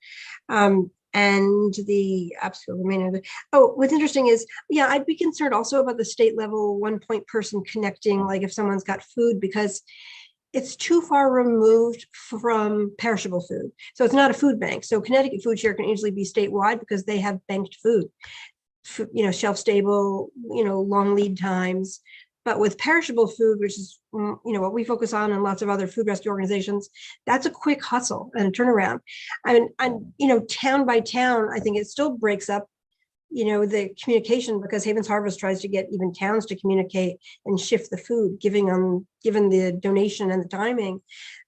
And the absolute remainder. What's interesting is, I'd be concerned also about the state level 1-point person connecting, like if someone's got food, because it's too far removed from perishable food. So it's not a food bank. So Connecticut Food Share can easily be statewide because they have banked food. Shelf stable, long lead times. But with perishable food, which is, what we focus on and lots of other food rescue organizations, that's a quick hustle and a turnaround. And town by town, I think it still breaks up, the communication, because Havens Harvest tries to get even towns to communicate and shift the food, given the donation and the timing.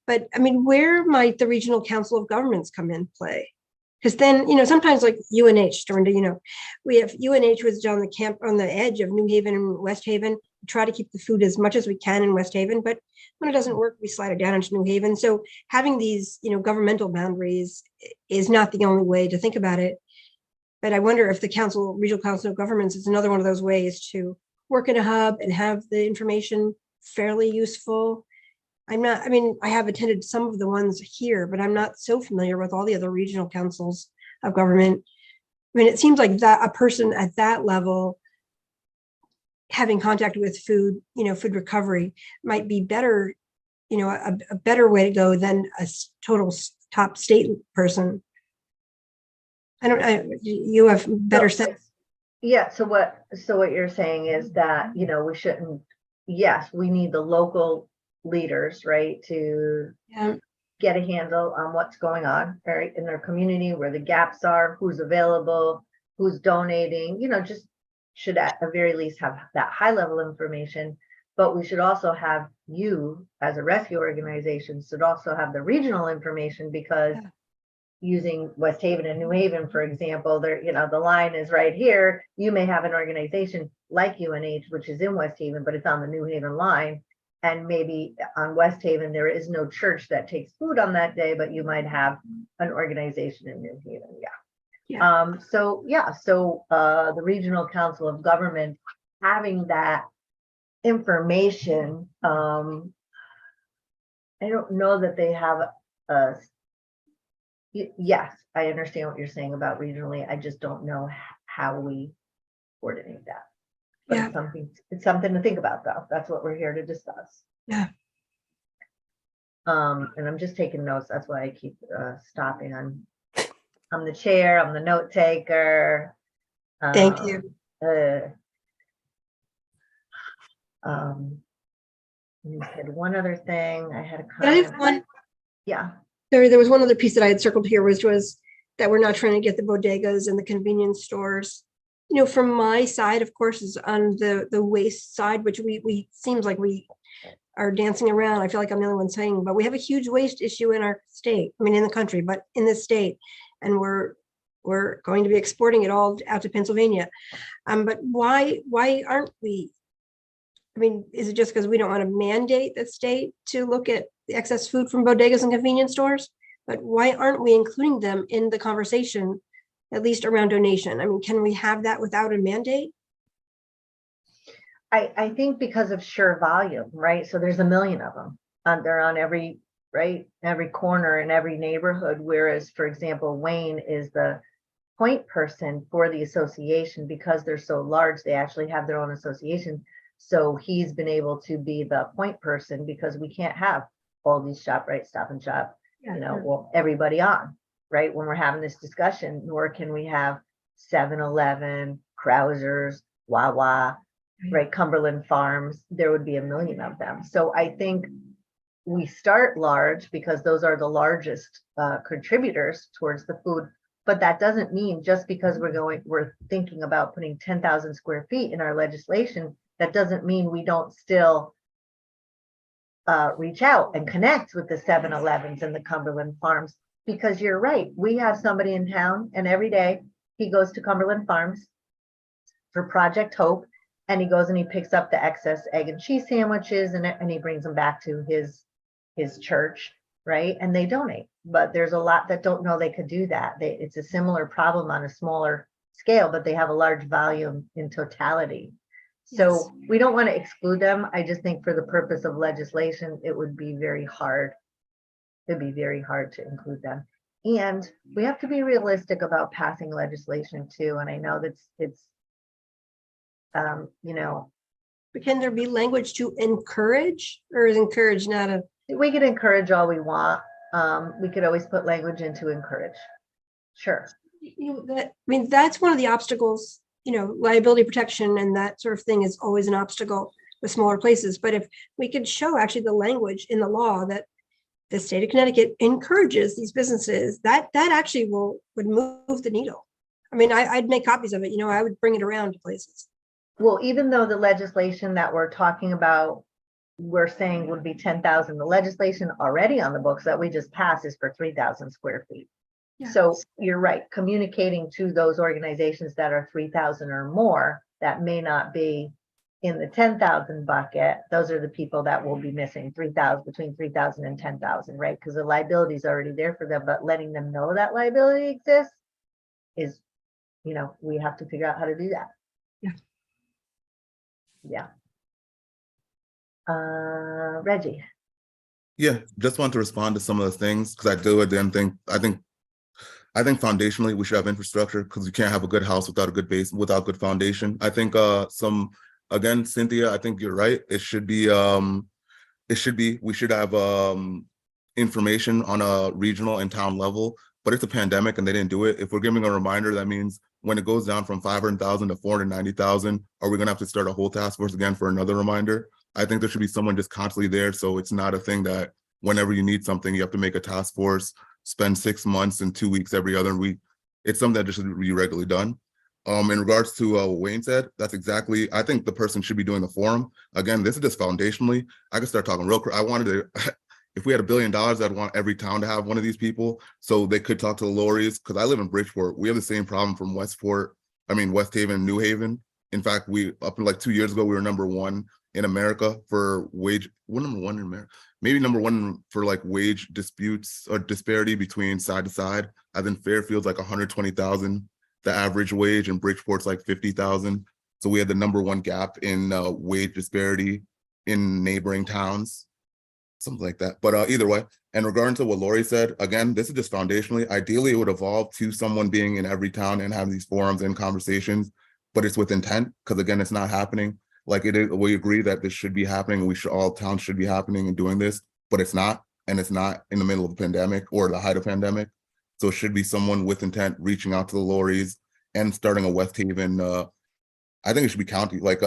But I mean, where might the Regional Council of Governments come in play? Because then, sometimes like UNH, Dorinda, we have UNH was on the edge of New Haven and West Haven. We try to keep the food as much as we can in West Haven, but when it doesn't work, we slide it down into New Haven. So having these, governmental boundaries is not the only way to think about it. But I wonder if the Regional Council of Governments is another one of those ways to work in a hub and have the information fairly useful. I have attended some of the ones here, but I'm not so familiar with all the other regional councils of government. I mean, it seems like that a person at that level having contact with food recovery might be better, a better way to go than a total top state person. You have better sense. Yeah, so what you're saying is that, we shouldn't, yes, we need the local leaders, right, to get a handle on what's going on, right, in their community, where the gaps are, who's available, who's donating, just should at the very least have that high level information. But we should also have, you as a rescue organization should also have the regional information, because using West Haven and New Haven, for example, there, the line is right here. You may have an organization like UNH, which is in West Haven, but it's on the New Haven line. And maybe on West Haven, there is no church that takes food on that day, but you might have an organization in New Haven. So the Regional Council of Government having that information, I don't know that they have yes, I understand what you're saying about regionally. I just don't know how we coordinate that. But it's something to think about, though. That's what we're here to discuss. Yeah. And I'm just taking notes. That's why I keep stopping. I'm the chair. I'm the note taker. Thank you. You said one other thing. I had a I have comment. one. Yeah. There was one other piece that I had circled here, which was that we're not trying to get the bodegas and the convenience stores. From my side, of course, is on the waste side, which we seems like we are dancing around. I feel like I'm the only one saying, but we have a huge waste issue in our state. I mean, in the country, but in this state, and we're going to be exporting it all out to Pennsylvania. But why aren't we? I mean, is it just because we don't want to mandate the state to look at the excess food from bodegas and convenience stores? But why aren't we including them in the conversation, at least around donation? I mean, can we have that without a mandate? I think because of sheer volume, right? So there's a million of them. They're on every corner in every neighborhood. Whereas, for example, Wayne is the point person for the association. Because they're so large, they actually have their own association. So he's been able to be the point person, because we can't have all these ShopRite, Stop and Shop, everybody on, right? When we're having this discussion, nor can we have 7-Eleven, Krausers, Wawa, right? Cumberland Farms. There would be a million of them. So I think we start large because those are the largest contributors towards the food. But that doesn't mean just because we're thinking about putting 10,000 square feet in our legislation, that doesn't mean we don't still reach out and connect with the 7-Elevens and the Cumberland Farms. Because you're right, we have somebody in town, and every day he goes to Cumberland Farms for Project Hope, and he goes and he picks up the excess egg and cheese sandwiches, and he brings them back to his church, right? And they donate. But there's a lot that don't know they could do that. It's a similar problem on a smaller scale, but they have a large volume in totality. So we don't want to exclude them. I just think for the purpose of legislation, it would be very hard. It'd be very hard to include them. And we have to be realistic about passing legislation too. And I know that's But can there be language to encourage, or is encourage not a? We could encourage all we want. We could always put language into encourage. Sure. That's one of the obstacles. Liability protection and that sort of thing is always an obstacle with smaller places. But if we could show actually the language in the law that the state of Connecticut encourages these businesses, that actually would move the needle. I mean, I'd make copies of it. I would bring it around to places. Well, even though the legislation that we're talking about we're saying would be 10,000. The legislation already on the books that we just passed is for 3,000 square feet. Yeah. So you're right, communicating to those organizations that are 3,000 or more, that may not be in the 10,000 bucket. Those are the people that will be missing 3,000, between 3,000 and 10,000, right? Because the liability is already there for them, but letting them know that liability exists is, you know, we have to figure out how to do that. Yeah. Reggie. Yeah, just want to respond to some of the things because I do again think I think foundationally we should have infrastructure because you can't have a good house without a good base, without good foundation. I think again, Cynthia, I think you're right. It should be we should have information on a regional and town level, but it's a pandemic and they didn't do it. If we're giving a reminder, that means when it goes down from 500,000 to 490,000, are we gonna have to start a whole task force again for another reminder? I think there should be someone just constantly there. So it's not a thing that whenever you need something, you have to make a task force, spend 6 months and 2 weeks every other week. It's something that just should be regularly done. In regards to what Wayne said, that's exactly, I think the person should be doing the forum. Again, this is just foundationally. I could start talking real quick. I wanted to, if we had $1 billion, I'd want every town to have one of these people so they could talk to the Lorries. Because I live in Bridgeport. We have the same problem from West Haven and New Haven. In fact, up to like 2 years ago, we were #1 in America for wage, what #1 in America? Maybe #1 for like wage disputes or disparity between side to side. I think Fairfield's like 120,000, the average wage, and Bridgeport's like 50,000. So we had the #1 gap in wage disparity in neighboring towns, something like that. But either way, and regarding to what Lori said, again, this is just foundationally. Ideally, it would evolve to someone being in every town and having these forums and conversations, but it's with intent because again, it's not happening. Like it is, we agree that this should be happening. All towns should be happening and doing this, but it's not. And it's not in the middle of a pandemic or the height of pandemic. So it should be someone with intent reaching out to the Lorries and starting a West Haven. I think it should be county, like,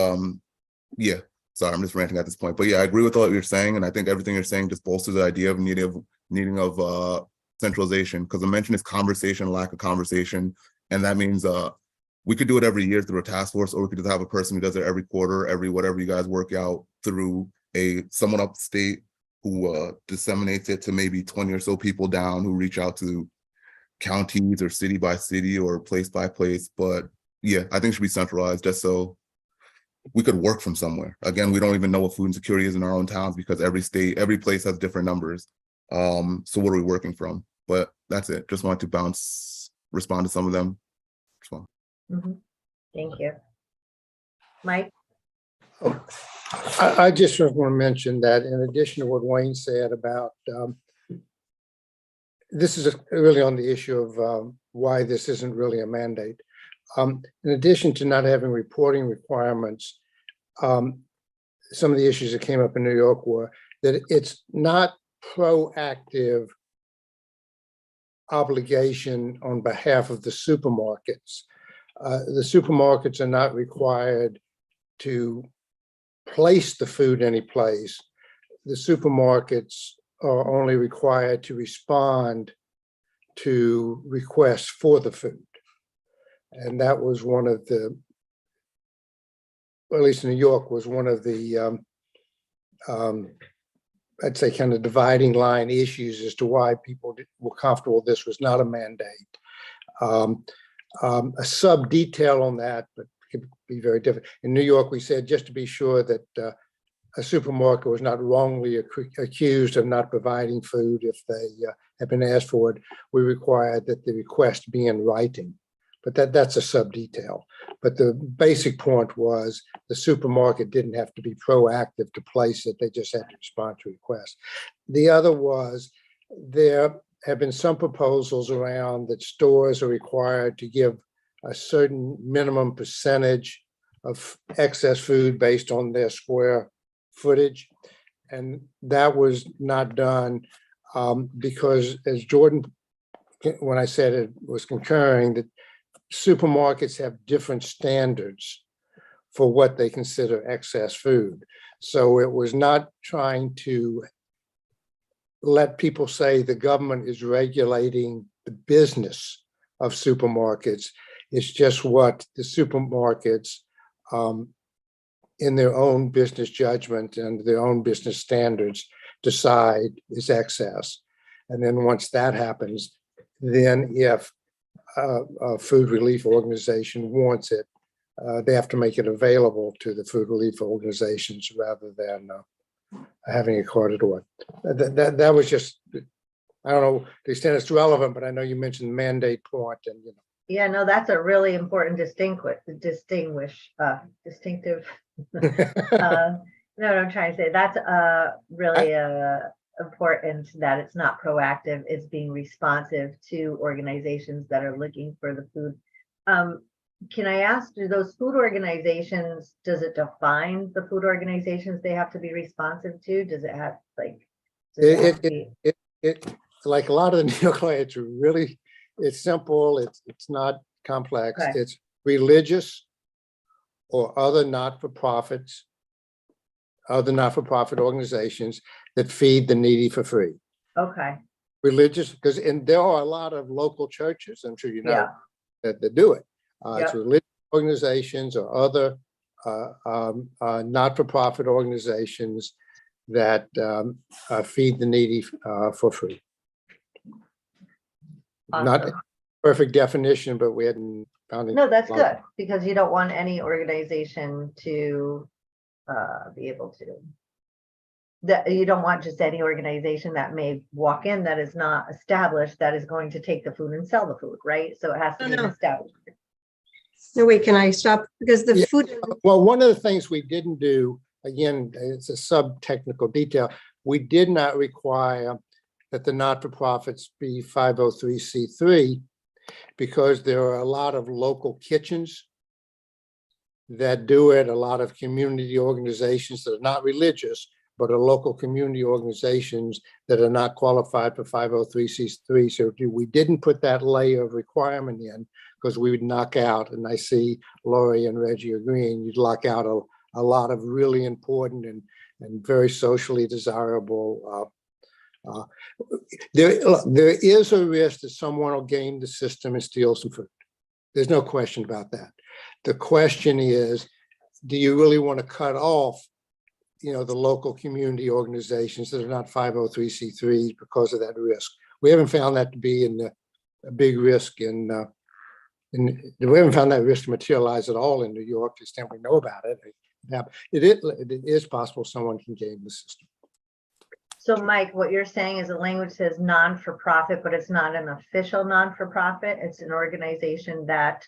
yeah, sorry, I'm just ranting at this point. But yeah, I agree with what you're saying. And I think everything you're saying just bolsters the idea of needing of centralization, because the mention is conversation, lack of conversation. And that means we could do it every year through a task force, or we could just have a person who does it every quarter, every whatever you guys work out through someone upstate who disseminates it to maybe 20 or so people down who reach out to counties or city by city or place by place. But yeah, I think it should be centralized just so we could work from somewhere. Again, we don't even know what food insecurity is in our own towns because every state, every place has different numbers. So what are we working from? But that's it. Just wanted to respond to some of them. Thank you. Mike? I just want to mention that in addition to what Wayne said about, this is really on the issue of why this isn't really a mandate. In addition to not having reporting requirements, some of the issues that came up in New York were that it's not proactive obligation on behalf of the supermarkets. The supermarkets are not required to place the food any place. The supermarkets are only required to respond to requests for the food. And that was one of the, or at least in New York, was one of the, I'd say kind of dividing line issues as to why people were comfortable this was not a mandate. A sub detail on that, but it could be very different. In New York, we said just to be sure that a supermarket was not wrongly accused of not providing food if they have been asked for it, we required that the request be in writing. But that's a sub detail. But the basic point was the supermarket didn't have to be proactive to place it. They just had to respond to requests. The other was there have been some proposals around that stores are required to give a certain minimum percentage of excess food based on their square footage. And that was not done because, as Jordan, when I said it, was concurring, that supermarkets have different standards for what they consider excess food. So it was not trying to let people say the government is regulating the business of supermarkets. It's just what the supermarkets in their own business judgment and their own business standards, decide is excess. And then once that happens, then if a food relief organization wants it, they have to make it available to the food relief organizations rather than having it carted away. That was just, I don't know the extent it's relevant, but I know you mentioned the mandate point, and Yeah, no, that's a really important distinctive. No, what I'm trying to say, that's really important that it's not proactive, it's being responsive to organizations that are looking for the food. Can I ask, do those food organizations, does it define the food organizations they have to be responsive to? Does it have like? does it have to be- it like a lot of the nuclei, it's really, it's simple, it's not complex. Okay. It's religious or other not-for-profits, other not-for-profit organizations that feed the needy for free. Okay, Religious, because there are a lot of local churches, I'm sure you know, yeah, that do it. It's Yep. religious organizations or other not-for-profit organizations that feed the needy for free. Not awesome. perfect definition, but we hadn't found it. No, that's good, because you don't want any organization to be able to. That you don't want just any organization that may walk in that is not established, that is going to take the food and sell the food, right? So it has to be an No. established. No, wait, can I stop? Because the Yeah. food, Well, one of the things we didn't do, again, it's a sub-technical detail, we did not require that the not-for-profits be 503c3 because there are a lot of local kitchens that do it, a lot of community organizations that are not religious, but are local community organizations that are not qualified for 503c3. So we didn't put that layer of requirement in because we would knock out, and I see Lori and Reggie agreeing, you'd lock out a lot of really important and very socially desirable. There is a risk that someone will game the system and steal some food. There's no question about that. The question is, do you really want to cut off, the local community organizations that are not 503c3s because of that risk? We haven't found that to be a big risk we haven't found that risk to materialize at all in New York, to the extent we know about it. It is possible someone can game the system. So Mike, what you're saying is the language says non-for-profit, but it's not an official non-for-profit. It's an organization that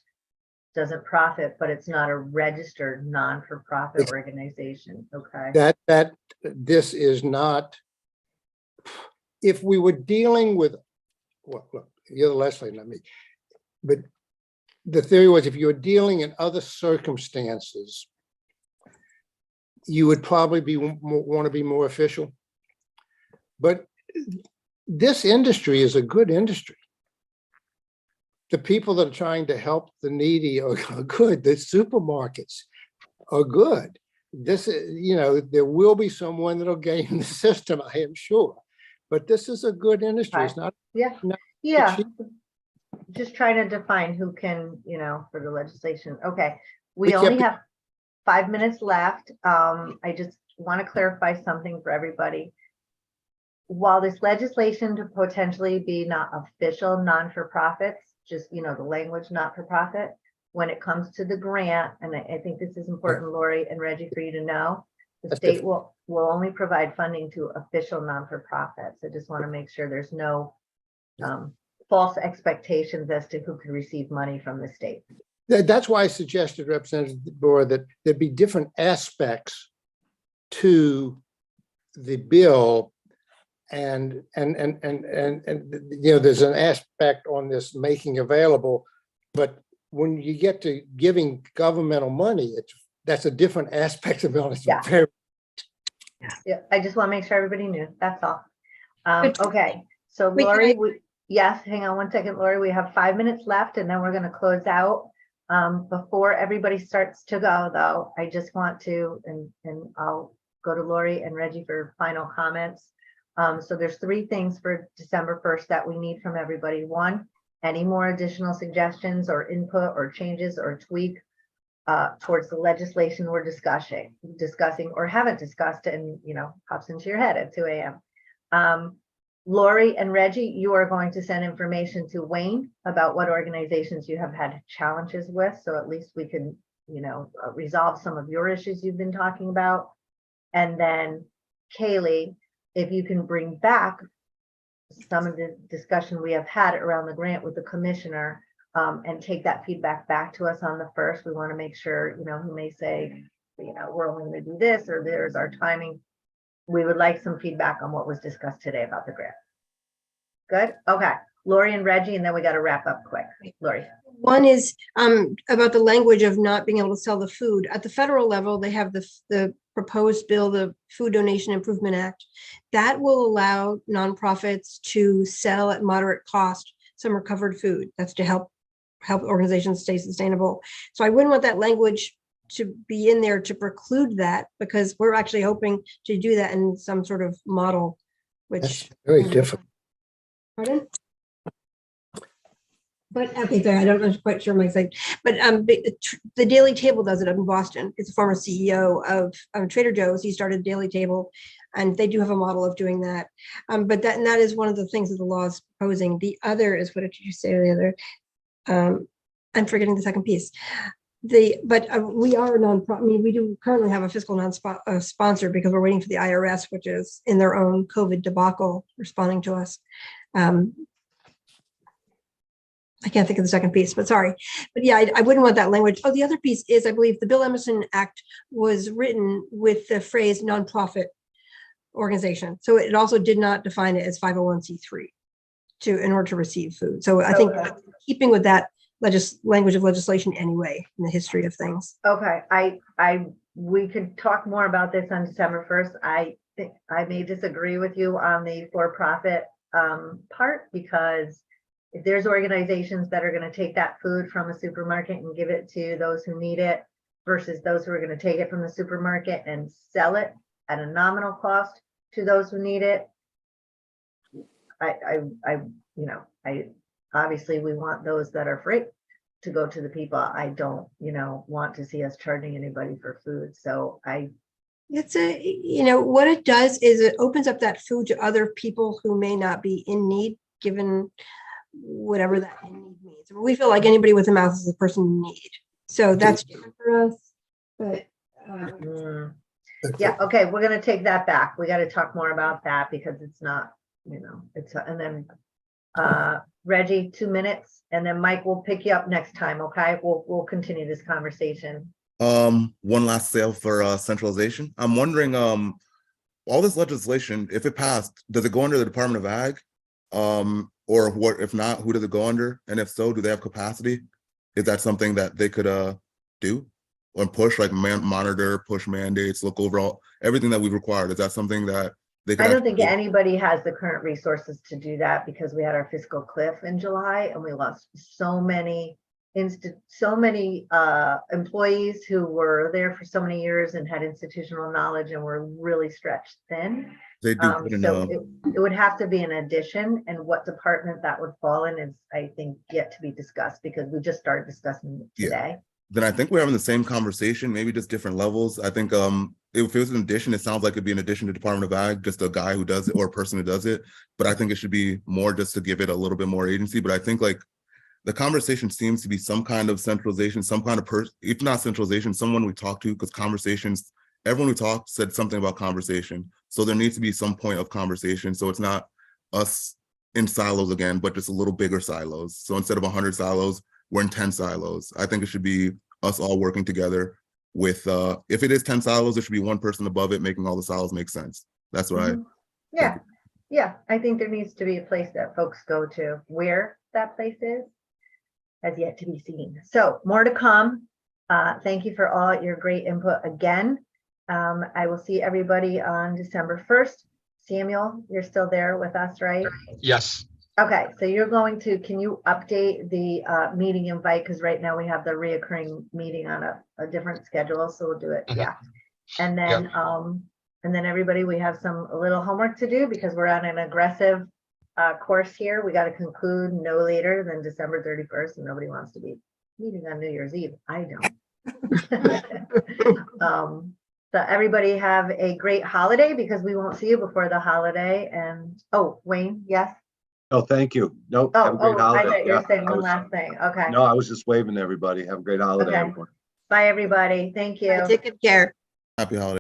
doesn't profit, but it's not a registered non-for-profit organization. Okay. That this is not, if we were dealing with, well, look, you're the Leslie, not me, but the theory was if you were dealing in other circumstances, you would probably want to be more official. But this industry is a good industry. The people that are trying to help the needy are good. The supermarkets are good. This is, there will be someone that'll game the system, I am sure. But this is a good industry. It's not. Yeah. not Yeah. cheap. Just trying to define who can, for the legislation. Okay. We We only can't be- have 5 minutes left. I just want to clarify something for everybody. While this legislation to potentially be not official non-for-profits, just, the language not-for-profit, when it comes to the grant, and I think this is important, Lori and Reggie, for you to know, the That's state will only provide funding to official non-for-profits. I just want to make sure there's no false expectations as to who can receive money from the state. That's why I suggested, Representative Bora, that there'd be different aspects to the bill. And there's an aspect on this making available, but when you get to giving governmental money, that's a different aspect of it. It's Yeah. very. Yeah, I just want to make sure everybody knew, that's all. Good. Okay, so Wait, can Lori, yes, hang on one second, Lori, we have 5 minutes left and then we're gonna close out. Before everybody starts to go though, I just want to, and I'll go to Lori and Reggie for final comments. So there's 3 things for December 1st that we need from everybody. 1, any more additional suggestions or input or changes or tweak towards the legislation we're discussing or haven't discussed and, pops into your head at 2 a.m. Lori and Reggie, you are going to send information to Wayne about what organizations you have had challenges with. So at least we can, resolve some of your issues you've been talking about. And then Kaylee, if you can bring back some of the discussion we have had around the grant with the commissioner, and take that feedback back to us on the 1st. We want to make sure, he may say, we're only going to do this, or there's our timing. We would like some feedback on what was discussed today about the grant. Good. Okay. Lori and Reggie, and then we got to wrap up quick. Lori. One is about the language of not being able to sell the food. At the federal level, they have the proposed bill, the Food Donation Improvement Act, that will allow nonprofits to sell at moderate cost some recovered food. That's to help organizations stay sustainable. So I wouldn't want that language to be in there to preclude that, because we're actually hoping to do that in some sort of model, which That's very difficult. Pardon? But okay, sorry, I'm not quite sure my site, but the Daily Table does it up in Boston. It's a former CEO of Trader Joe's. He started Daily Table, and they do have a model of doing that. But that is one of the things that the law is proposing. The other is, what did you say? The other, I'm forgetting the second piece. We are a non-profit. I mean, we do currently have a fiscal non-sponsor because we're waiting for the IRS, which is in their own COVID debacle, responding to us. I can't think of the second piece, but sorry. But yeah, I wouldn't want that language. Oh, the other piece is, I believe the Bill Emerson Act was written with the phrase nonprofit organization. So it also did not define it as 501c3 in order to receive food. So I think keeping with that language of legislation anyway, in the history of things. Okay, we could talk more about this on December 1st. I think I may disagree with you on the for-profit part, because if there's organizations that are going to take that food from a supermarket and give it to those who need it versus those who are going to take it from the supermarket and sell it at a nominal cost to those who need it, I obviously we want those that are free to go to the people. I don't, want to see us charging anybody for food. So It's what it does is it opens up that food to other people who may not be in need, given whatever that in need means. We feel like anybody with a mouth is a person in need. So that's different for us. But yeah, okay, we're going to take that back. We got to talk more about that, because it's not, and then Reggie, 2 minutes, and then Mike will pick you up next time. Okay, we'll continue this conversation. One last sale for centralization. I'm wondering, all this legislation, if it passed, does it go under the Department of Ag? Or what, if not, who does it go under? And if so, do they have capacity? Is that something that they could do or push, like monitor, push mandates, look overall, everything that we've required? Is that something that they could? I don't think anybody has the current resources to do that, because we had our fiscal cliff in July and we lost so many employees who were there for so many years and had institutional knowledge and were really stretched thin. They do. So it would have to be an addition, and what department that would fall in is, I think, yet to be discussed, because we just started discussing it today. Then I think we're having the same conversation, maybe just different levels. I think if it was an addition, it sounds like it'd be an addition to Department of Ag, just a guy who does it or a person who does it. But I think it should be more just to give it a little bit more agency. But I think like the conversation seems to be some kind of centralization, some kind of if not centralization, someone we talk to, because conversations, everyone who talked said something about conversation. So there needs to be some point of conversation. So it's not us in silos again, but just a little bigger silos. So instead of 100 silos, we're in 10 silos. I think it should be us all working together with, if it is 10 silos, there should be one person above it making all the silos make sense. That's right. Yeah, I think there needs to be a place that folks go to. Where that place is has yet to be seen. So more to come. Thank you for all your great input again. I will see everybody on December 1st. Samuel, you're still there with us, right? Yes. Okay, so you're going to, can you update the meeting invite? Because right now we have the reoccurring meeting on a different schedule, so we'll do it. Yeah. And then everybody, we have a little homework to do, because we're on an aggressive course here. We got to conclude no later than December 31st, and nobody wants to be meeting on New Year's Eve. I don't. So everybody have a great holiday because we won't see you before the holiday. And, oh, Wayne, yes? No, thank you. Nope. Have a Oh, great oh, I holiday. thought you were Yeah, saying I one was- last thing. Okay. No, I was just waving to everybody. Have a great holiday, Okay. everyone. Bye, everybody. Thank you. Take good care. Happy holidays.